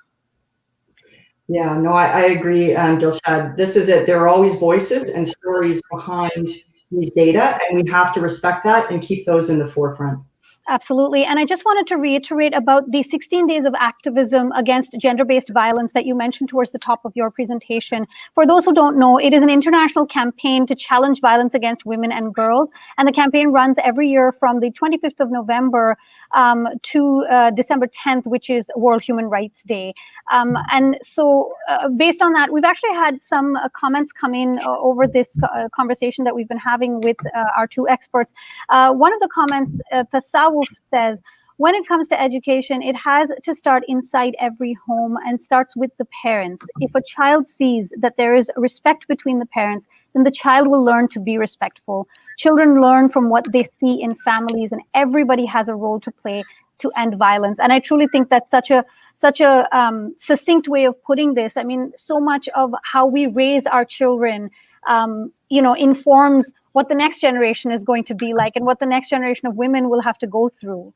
Yeah, no, I agree, Dilshad. This is it. There are always voices and stories behind these data, and we have to respect that and keep those in the forefront. Absolutely. And I just wanted to reiterate about the 16 days of activism against gender-based violence that you mentioned towards the top of your presentation. For those who don't know, it is an international campaign to challenge violence against women and girls. And the campaign runs every year from the 25th of November to December 10th, which is World Human Rights Day. And so based on that, we've actually had some comments come in over this conversation that we've been having with our two experts. One of the comments, Tasawuf says, when it comes to education, it has to start inside every home and starts with the parents. If a child sees that there is respect between the parents, then the child will learn to be respectful. Children learn from what they see in families, and everybody has a role to play to end violence. And I truly think that's such a succinct way of putting this. I mean, so much of how we raise our children, informs what the next generation is going to be like and what the next generation of women will have to go through.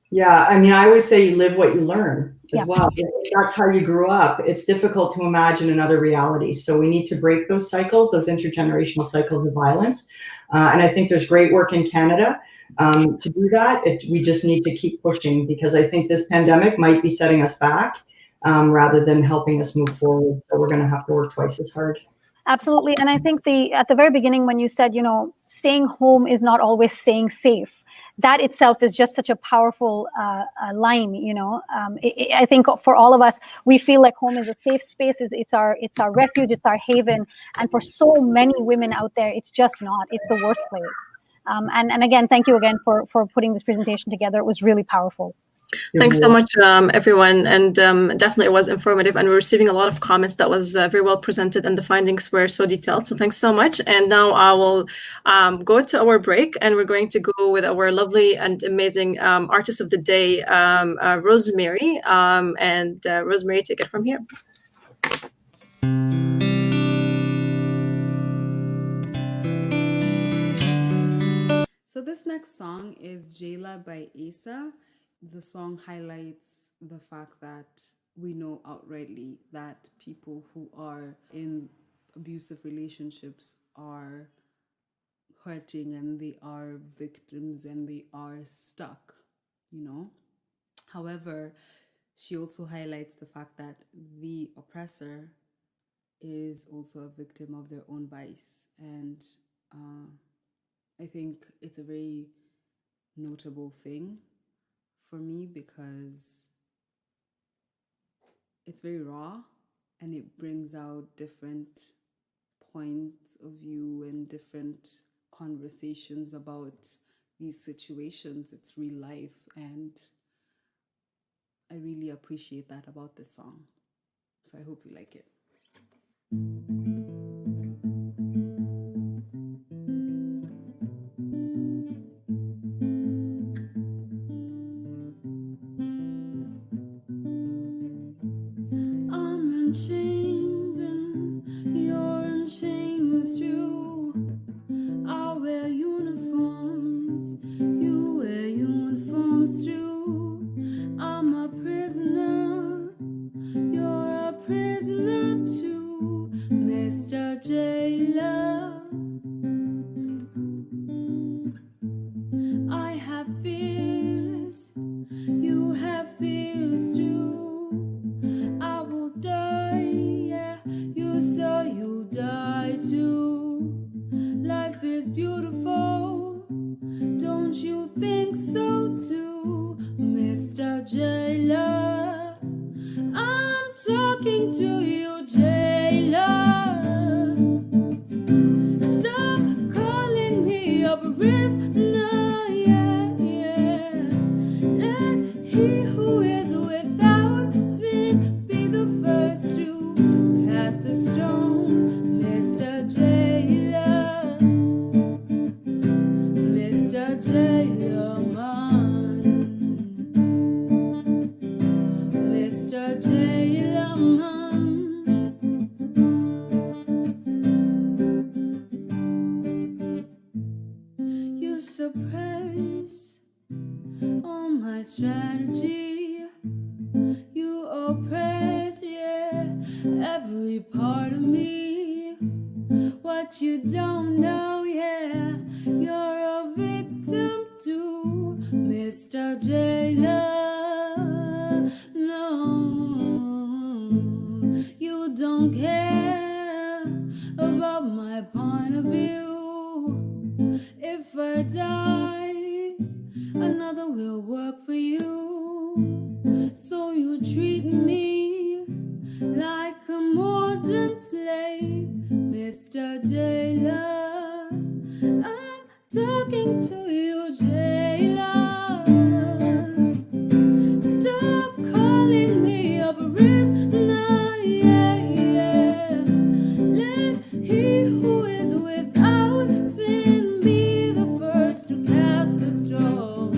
Yeah, I mean, I always say you live what you learn as well. If that's how you grew up, it's difficult to imagine another reality. So we need to break those cycles, those intergenerational cycles of violence. And I think there's great work in Canada to do that. We just need to keep pushing, because I think this pandemic might be setting us back rather than helping us move forward. So we're going to have to work twice as hard. Absolutely. And I think at the very beginning, when you said, staying home is not always staying safe. That itself is just such a powerful line, you know. I think for all of us, we feel like home is a safe space. It's our refuge. It's our haven. And for so many women out there, it's just not. It's the worst place. And again, thank you again for putting this presentation together. It was really powerful. Thanks so much, everyone. And definitely it was informative, and we're receiving a lot of comments that was very well presented, and the findings were so detailed. So thanks so much. And now I will go to our break, and we're going to go with our lovely and amazing artist of the day, Rosemary. And Rosemary, take it from here. So this next song is Jayla by Asa. The song highlights the fact that we know outrightly that people who are in abusive relationships are hurting, and they are victims, and they are stuck, you know. However, she also highlights the fact that the oppressor is also a victim of their own vice. And I think it's a very notable thing for me, because it's very raw, and it brings out different points of view and different conversations about these situations. It's real life, and I really appreciate that about this song. So I hope you like it. Chains and you're in chains too. I wear uniforms, you wear uniforms too. I'm a prisoner, you're a prisoner too, Mr. Jailer. I have fears, you have fears too. I will die, yeah, you say you die too. Life is beautiful, don't you think so too, Mr. Jailer? I'm talking to you, Jailer. Stop calling me a prisoner, yeah, yeah. Let he who is without sin be the first to cast the stone, Mr. Jailer. Mr. Jailer man, Mr. Jailer man. You suppress all my strategy. You oppress, yeah, every part of me. What you don't know, yeah, you're a victim too, Mr. Jailer. No, you don't care about my point of view. If I die, another will work for you. So you treat me like a modern slave, Mr. Jailer. I'm talking to you, Jailer. Stop calling me a prisoner, yeah, yeah. Let he who is without sin be the first to cast the stone,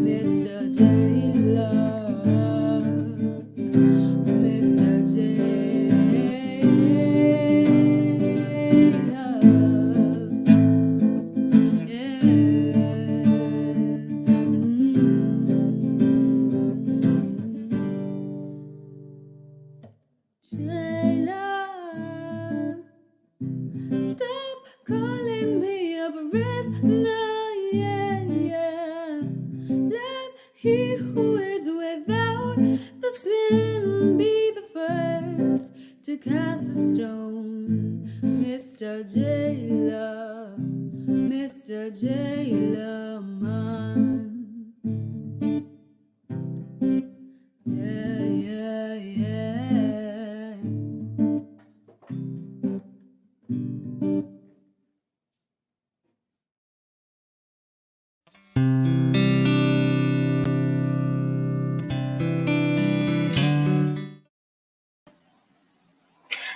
Mr. Jailer. Mr. Jailer. Jailer, stop calling me a prisoner, yeah, yeah. Let he who is without the sin be the first to cast the stone, Mr. Jailer. Mr. J. Lamont. Yeah, yeah, yeah.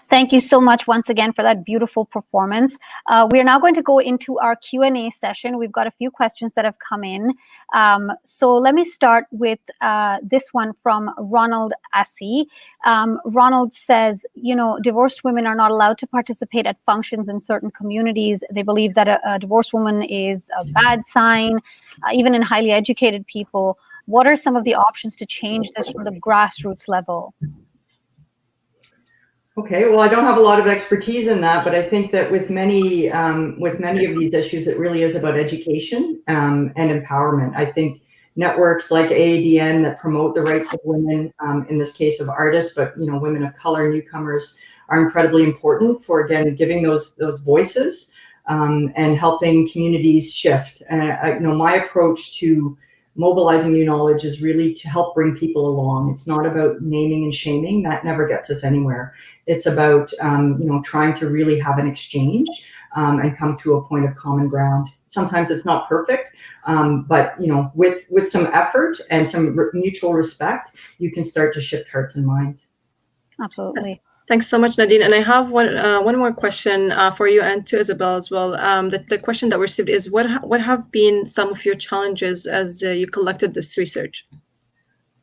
Thank you so much once again for that beautiful performance. We are now going to go into our Q&A session. We've got a few questions that have come in. So let me start with this one from Ronald Assi. Ronald says, you know, divorced women are not allowed to participate at functions in certain communities. They believe that a divorced woman is a bad sign, even in highly educated people. What are some of the options to change this from the grassroots level? Okay, well, I don't have a lot of expertise in that, but I think that with many of these issues, it really is about education and empowerment. I think networks like AADN that promote the rights of women, in this case of artists, but you know, women of color, newcomers, are incredibly important for, again, giving those voices and helping communities shift. And you know, my approach to mobilizing new knowledge is really to help bring people along. It's not about naming and shaming. That never gets us anywhere. It's about you know, trying to really have an exchange and come to a point of common ground. Sometimes it's not perfect, but you know, with some effort and some mutual respect, you can start to shift hearts and minds. Absolutely. Thanks so much, Nadine. And I have one more question for you and to Isabel as well. The question that we received is, what have been some of your challenges as you collected this research?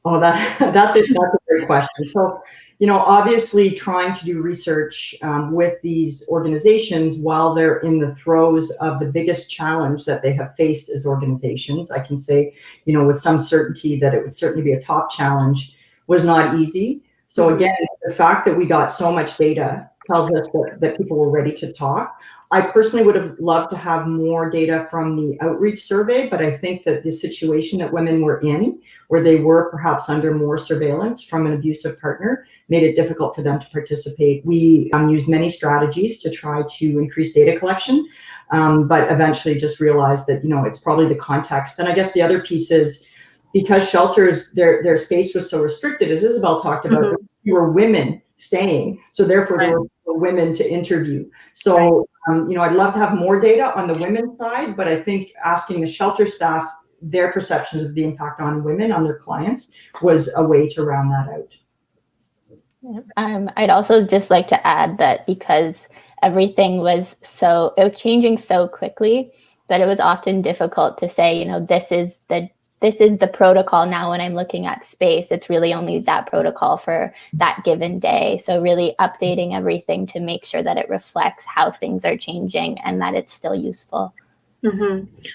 Oh, that's a great question. So, you know, obviously trying to do research with these organizations while they're in the throes of the biggest challenge that they have faced as organizations, I can say, you know, with some certainty that it would certainly be a top challenge, was not easy. So again, the fact that we got so much data tells us that people were ready to talk. I personally would have loved to have more data from the outreach survey, but I think that the situation that women were in, where they were perhaps under more surveillance from an abusive partner, made it difficult for them to participate. We used many strategies to try to increase data collection, but eventually just realized that, you know, it's probably the context. And I guess the other piece is, because shelters, their space was so restricted, as Isabel talked about, there were women staying, so therefore there were women to interview. So, you know, I'd love to have more data on the women's side, but I think asking the shelter staff their perceptions of the impact on women, on their clients, was a way to round that out. I'd also just like to add that because everything was changing so quickly, that it was often difficult to say, you know, this is the protocol now when I'm looking at space. It's really only that protocol for that given day. So really updating everything to make sure that it reflects how things are changing and that it's still useful.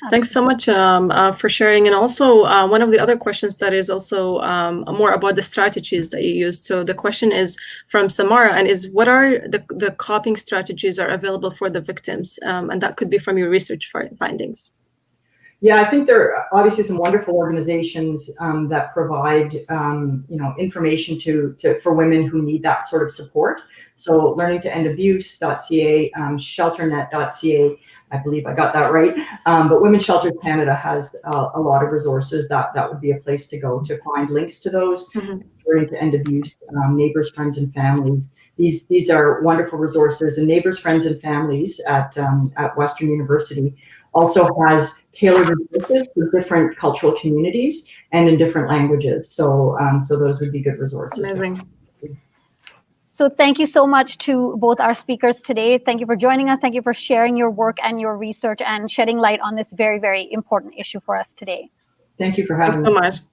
Thanks so much for sharing. And also one of the other questions that is also more about the strategies that you used. So the question is from Samara, and is, what are the coping strategies are available for the victims? And that could be from your research findings. Yeah, I think there are obviously some wonderful organizations that provide, you know, information for women who need that sort of support. So learningtoendabuse.ca, shelternet.ca, I believe I got that right. But Women's Shelters Canada has a lot of resources that would be a place to go to find links to those. Learning to End Abuse, Neighbors, Friends, and Families. These are wonderful resources. And Neighbors, Friends, and Families at Western University also has tailored resources for different cultural communities and in different languages. So those would be good resources. Amazing. So thank you so much to both our speakers today. Thank you for joining us. Thank you for sharing your work and your research and shedding light on this very, very important issue for us today. Thank you for having me. Thanks so much.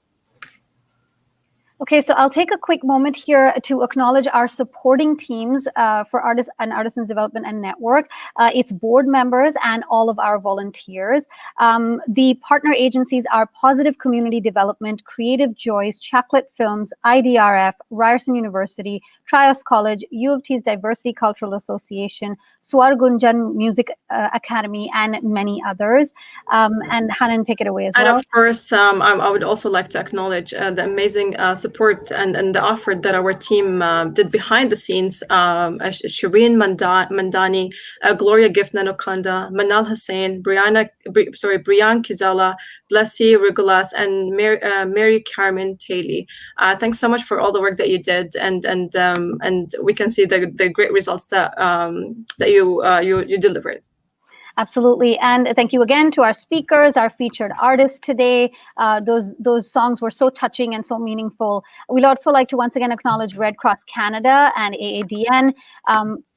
Okay, so I'll take a quick moment here to acknowledge our supporting teams for Artists and Artisans Development and Network. Its board members and all of our volunteers. The partner agencies are Positive Community Development, Creative Joys, Chaplet Films, IDRF, Ryerson University, Trios College, U of T's Diversity Cultural Association, Swar Gunjan Music Academy, and many others. And Hanan, take it away as well. And of course, I would also like to acknowledge the amazing support support and the effort that our team did behind the scenes. Shireen Mandani, Gloria Gift Nanokanda, Manal Hussain, Brian Kizala, Blessy Rigolas, and Mary Carmen Taylor. Thanks so much for all the work that you did, and we can see the great results that you delivered. Absolutely. And thank you again to our speakers, our featured artists today. Those songs were so touching and so meaningful. We'd also like to once again acknowledge Red Cross Canada and AADN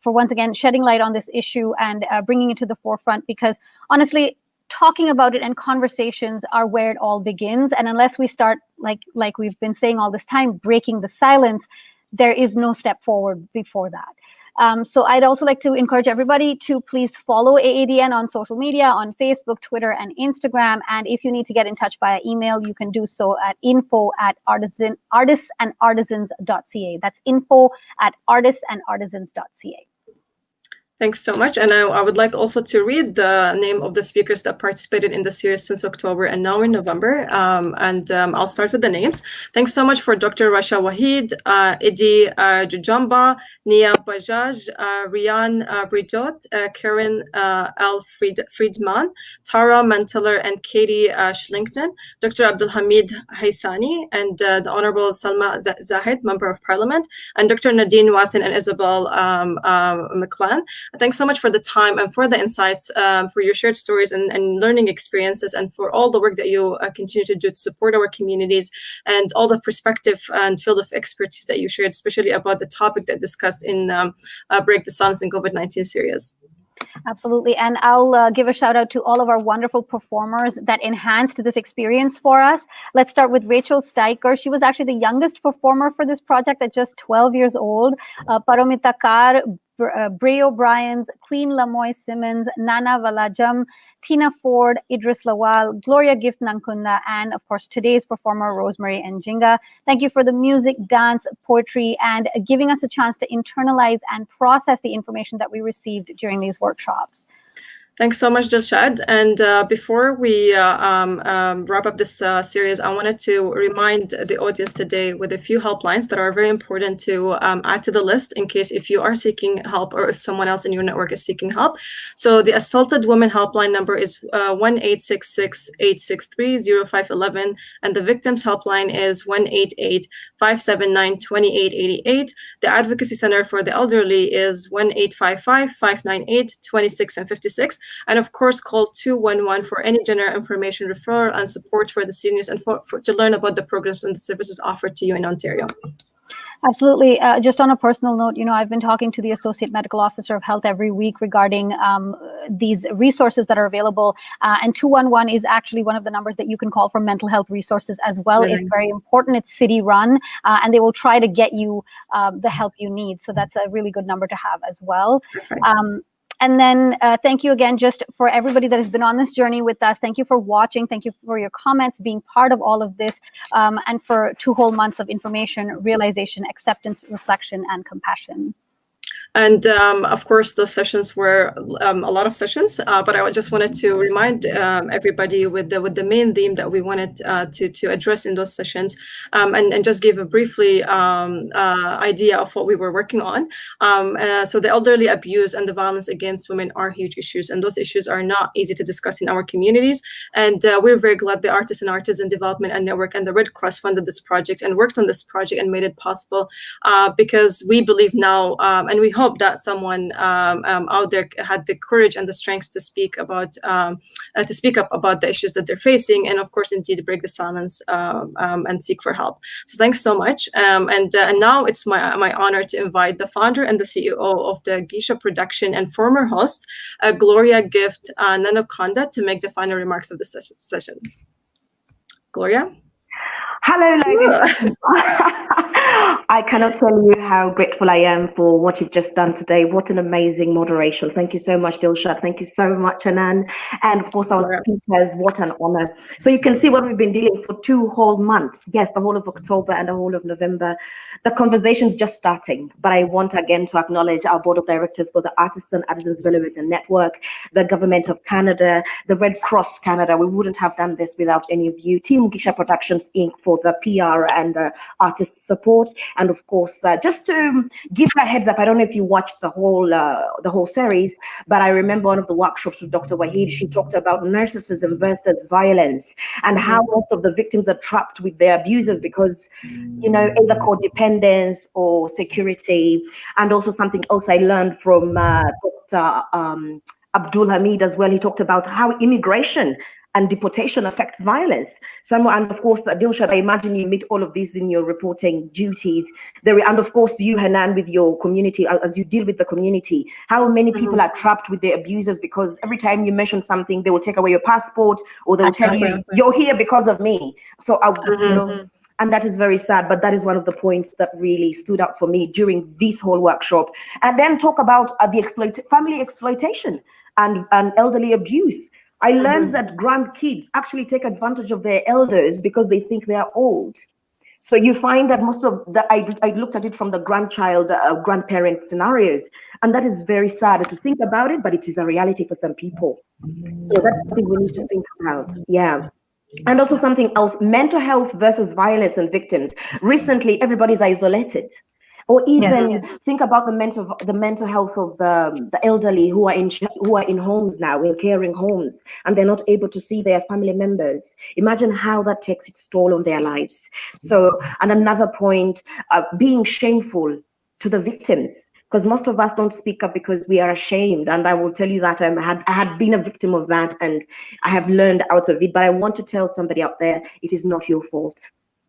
for once again shedding light on this issue and bringing it to the forefront, because honestly, talking about it and conversations are where it all begins. And unless we start, like we've been saying all this time, breaking the silence, there is no step forward before that. So I'd also like to encourage everybody to please follow AADN on social media, on Facebook, Twitter, and Instagram. And if you need to get in touch via email, you can do so at info@artisandartisans.ca. That's info@artisandartisans.ca. Thanks so much. And I would like also to read the name of the speakers that participated in the series since October and now in November. I'll start with the names. Thanks so much for Dr. Rasha Wahid, Idi Jujamba, Nia Bajaj, Rian Bridot, Karen L. Friedman, Tara Manteller, and Katie Schlington, Dr. Abdulhamid Haithani, and the Honorable Salma Zahid, Member of Parliament, and Dr. Nadine Wathen and Isabel McClan. Thanks so much for the time and for the insights, for your shared stories and learning experiences, and for all the work that you continue to do to support our communities, and all the perspective and field of expertise that you shared, especially about the topic that discussed in Break the Silence in COVID-19 series. Absolutely. And I'll give a shout out to all of our wonderful performers that enhanced this experience for us. Let's start with Rachel Steiker. She was actually the youngest performer for this project at just 12 years old. Paromita Kar, Bray O'Brien's, Queen Lamoy Simmons, Nana Valajam, Tina Ford, Idris Lawal, Gloria Gift Nankunda, and of course today's performer, Rosemary Njinga. Thank you for the music, dance, poetry, and giving us a chance to internalize and process the information that we received during these workshops. Thanks so much, Dilshad. And before we wrap up this series, I wanted to remind the audience today with a few helplines that are very important to add to the list in case if you are seeking help or if someone else in your network is seeking help. So the Assaulted Women Helpline number is 1-866-863-0511, and the Victims Helpline is 1-88-579-2888. The Advocacy Center for the Elderly is 1-855-598-26 and 56. And of course, call 211 for any general information, referral, and support for the seniors, and to learn about the programs and the services offered to you in Ontario. Absolutely. Just on a personal note, I've been talking to the Associate Medical Officer of Health every week regarding these resources that are available. And 211 is actually one of the numbers that you can call for mental health resources as well. It's very important. It's city run, and they will try to get you the help you need. So that's a really good number to have as well. And then thank you again just for everybody that has been on this journey with us. Thank you for watching. Thank you for your comments, being part of all of this, and for 2 whole months of information, realization, acceptance, reflection, and compassion. And of course, those sessions were a lot of sessions, but I just wanted to remind everybody with the main theme that we wanted to address in those sessions, and just give a briefly idea of what we were working on. So the elderly abuse and the violence against women are huge issues, and those issues are not easy to discuss in our communities. And we're very glad the Artists and Artisan Development and Network and the Red Cross funded this project and worked on this project and made it possible, because we believe now, and we hope that someone out there had the courage and the strength to speak up about the issues that they're facing, and of course, indeed, break the silence and seek for help. So thanks so much. And now it's my honor to invite the founder and the CEO of the Geisha production and former host, Gloria Gift Nanokonda, to make the final remarks of the session. Gloria? Hello, ladies. I cannot tell you how grateful I am for what you've just done today. What an amazing moderation. Thank you so much, Dilshad. Thank you so much, Anan. And of course, our speakers, what an honor. So you can see what we've been dealing for 2 whole months. Yes, the whole of October and the whole of November. The conversation's just starting, but I want again to acknowledge our board of directors for the Artisans Development Network, the government of Canada, the Red Cross Canada. We wouldn't have done this without any of you. Team Gisha Productions Inc. for the PR and artist support, and of course, just to give you a heads up, I don't know if you watched the whole series, but I remember one of the workshops with Dr. Wahid. She talked about narcissism versus violence, and how most of the victims are trapped with their abusers because, either codependence or security. And also something else I learned from Dr. Abdul Hamid as well. He talked about how immigration and deportation affects violence. And of course, Dilshad, I imagine you meet all of these in your reporting duties. And of course, you, Hanan, with your community, as you deal with the community, how many people are trapped with their abusers because every time you mention something, they will take away your passport or they'll tell you, you're here because of me. So, and that is very sad, but that is one of the points that really stood out for me during this whole workshop. And then talk about the family exploitation and elderly abuse. I learned that grandkids actually take advantage of their elders because they think they are old. So you find that most of I looked at it from the grandparent scenarios, and that is very sad to think about it, but it is a reality for some people. So that's something we need to think about. Yeah. And also something else, mental health versus violence and victims. Recently, everybody's isolated. Or even think about the mental health of the elderly who are in homes now, in caring homes, and they're not able to see their family members. Imagine how that takes its toll on their lives. So, and another point, being shameful to the victims, because most of us don't speak up because we are ashamed. And I will tell you that I had been a victim of that, and I have learned out of it. But I want to tell somebody out there, it is not your fault.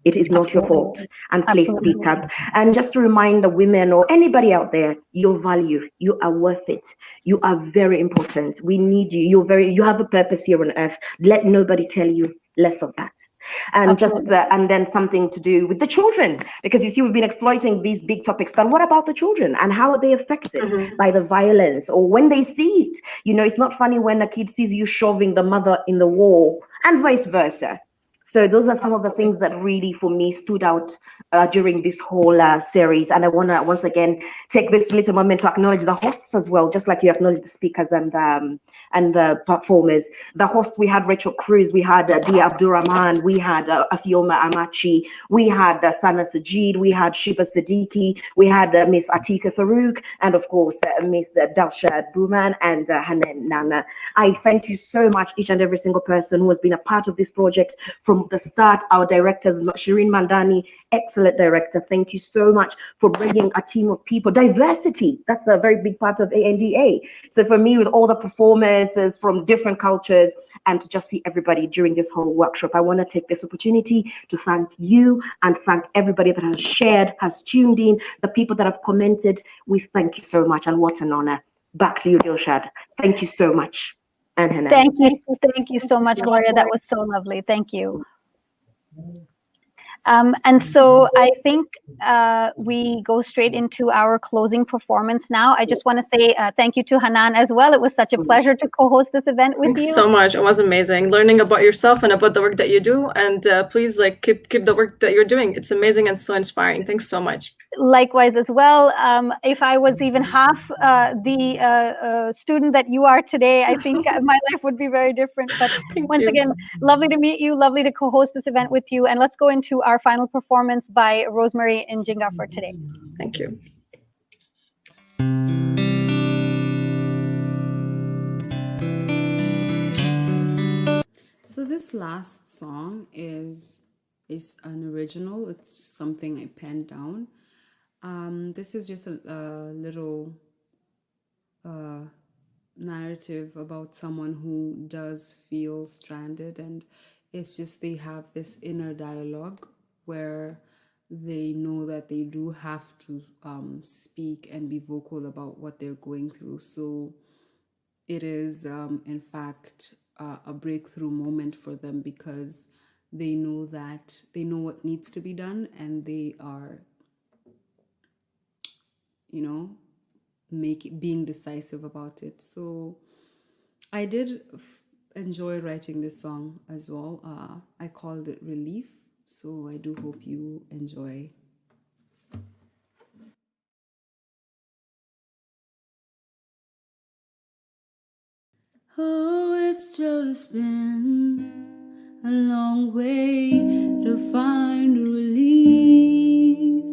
It is not your fault, and please speak up. And just to remind the women or anybody out there, your value, you are worth it. You are very important. We need you. You have a purpose here on earth. Let nobody tell you less of that. And and then something to do with the children, because you see, we've been exploiting these big topics, but what about the children and how are they affected by the violence or when they see it? It's not funny when a kid sees you shoving the mother in the wall and vice versa. So those are some of the things that really, for me, stood out during this whole series. And I want to once again take this little moment to acknowledge the hosts as well, just like you acknowledge the speakers and the performers. The hosts, we had Rachel Cruz, we had Dia Abdurrahman, we had Afioma Amachi, we had Sana Sajid, we had Shiba Siddiqui, we had Miss Atika Farouk, and of course, Miss Dalshad Buman and Hanan Nana. I thank you so much, each and every single person who has been a part of this project from the start. Our directors, Shireen Mandani, excellent director. Thank you so much for bringing a team of people. Diversity, that's a very big part of ANDA. So for me, with all the performances from different cultures, and to just see everybody during this whole workshop, I want to take this opportunity to thank you and thank everybody that has shared, has tuned in, the people that have commented. We thank you so much, and what an honor. Back to you, Dilshad. Thank you so much. And Hanan. Thank you so much, Gloria. That was so lovely. Thank you. And so I think we go straight into our closing performance now. I just want to say thank you to Hanan as well. It was such a pleasure to co-host this event with you. Thanks so much. It was amazing learning about yourself and about the work that you do. And please keep the work that you're doing. It's amazing and so inspiring. Thanks so much. Likewise as well. If I was even half the student that you are today, I think my life would be very different. But once again, lovely to meet you, lovely to co-host this event with you. And let's go into our final performance by Rosemary Njinga for today. Thank you. So this last song is an original. It's something I penned down. This is just a little narrative about someone who does feel stranded, and it's just they have this inner dialogue where they know that they do have to speak and be vocal about what they're going through. So it is, in fact, a breakthrough moment for them because they know what needs to be done, and they are being decisive about it. So I did enjoy writing this song as well. I called it Relief. So I do hope you enjoy. Oh, it's just been a long way to find relief.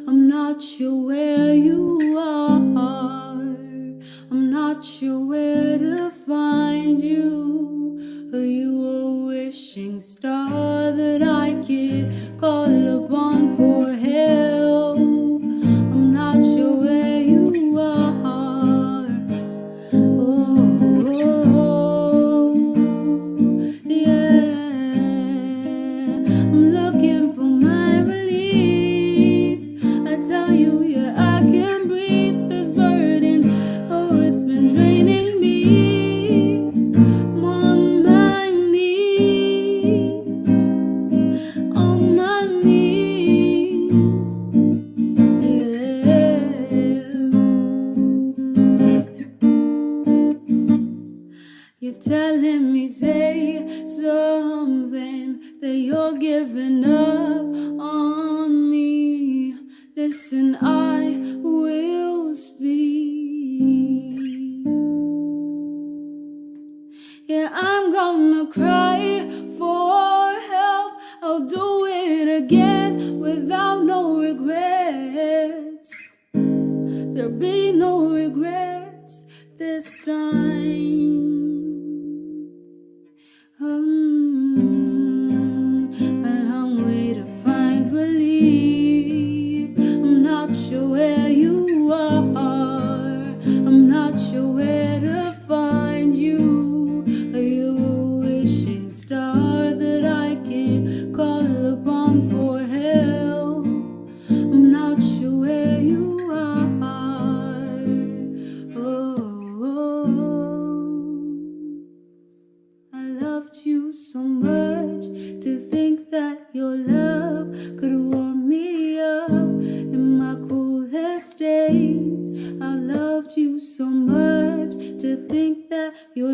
I'm not sure where you are. I'm not sure where to find you. Are you a wishing star that I can call upon for help? I'm not sure where you are. I'm looking for my relief. I tell you, yeah, I can breathe. This burdens, oh, it's been draining me. I'm on my knees, on my knees, You're telling me, say something, that you're giving up on me. Listen, I will speak. Yeah, I'm gonna cry for help. I'll do it again without no regrets. There'll be no regrets this time. A long way to find relief. I'm not sure where you are. I'm not sure where to find you. Are you a wishing star that I can call upon for help? I'm not sure where you are. I loved you so much to think that your love could warm me up in my coolest days. I loved you so much to think that your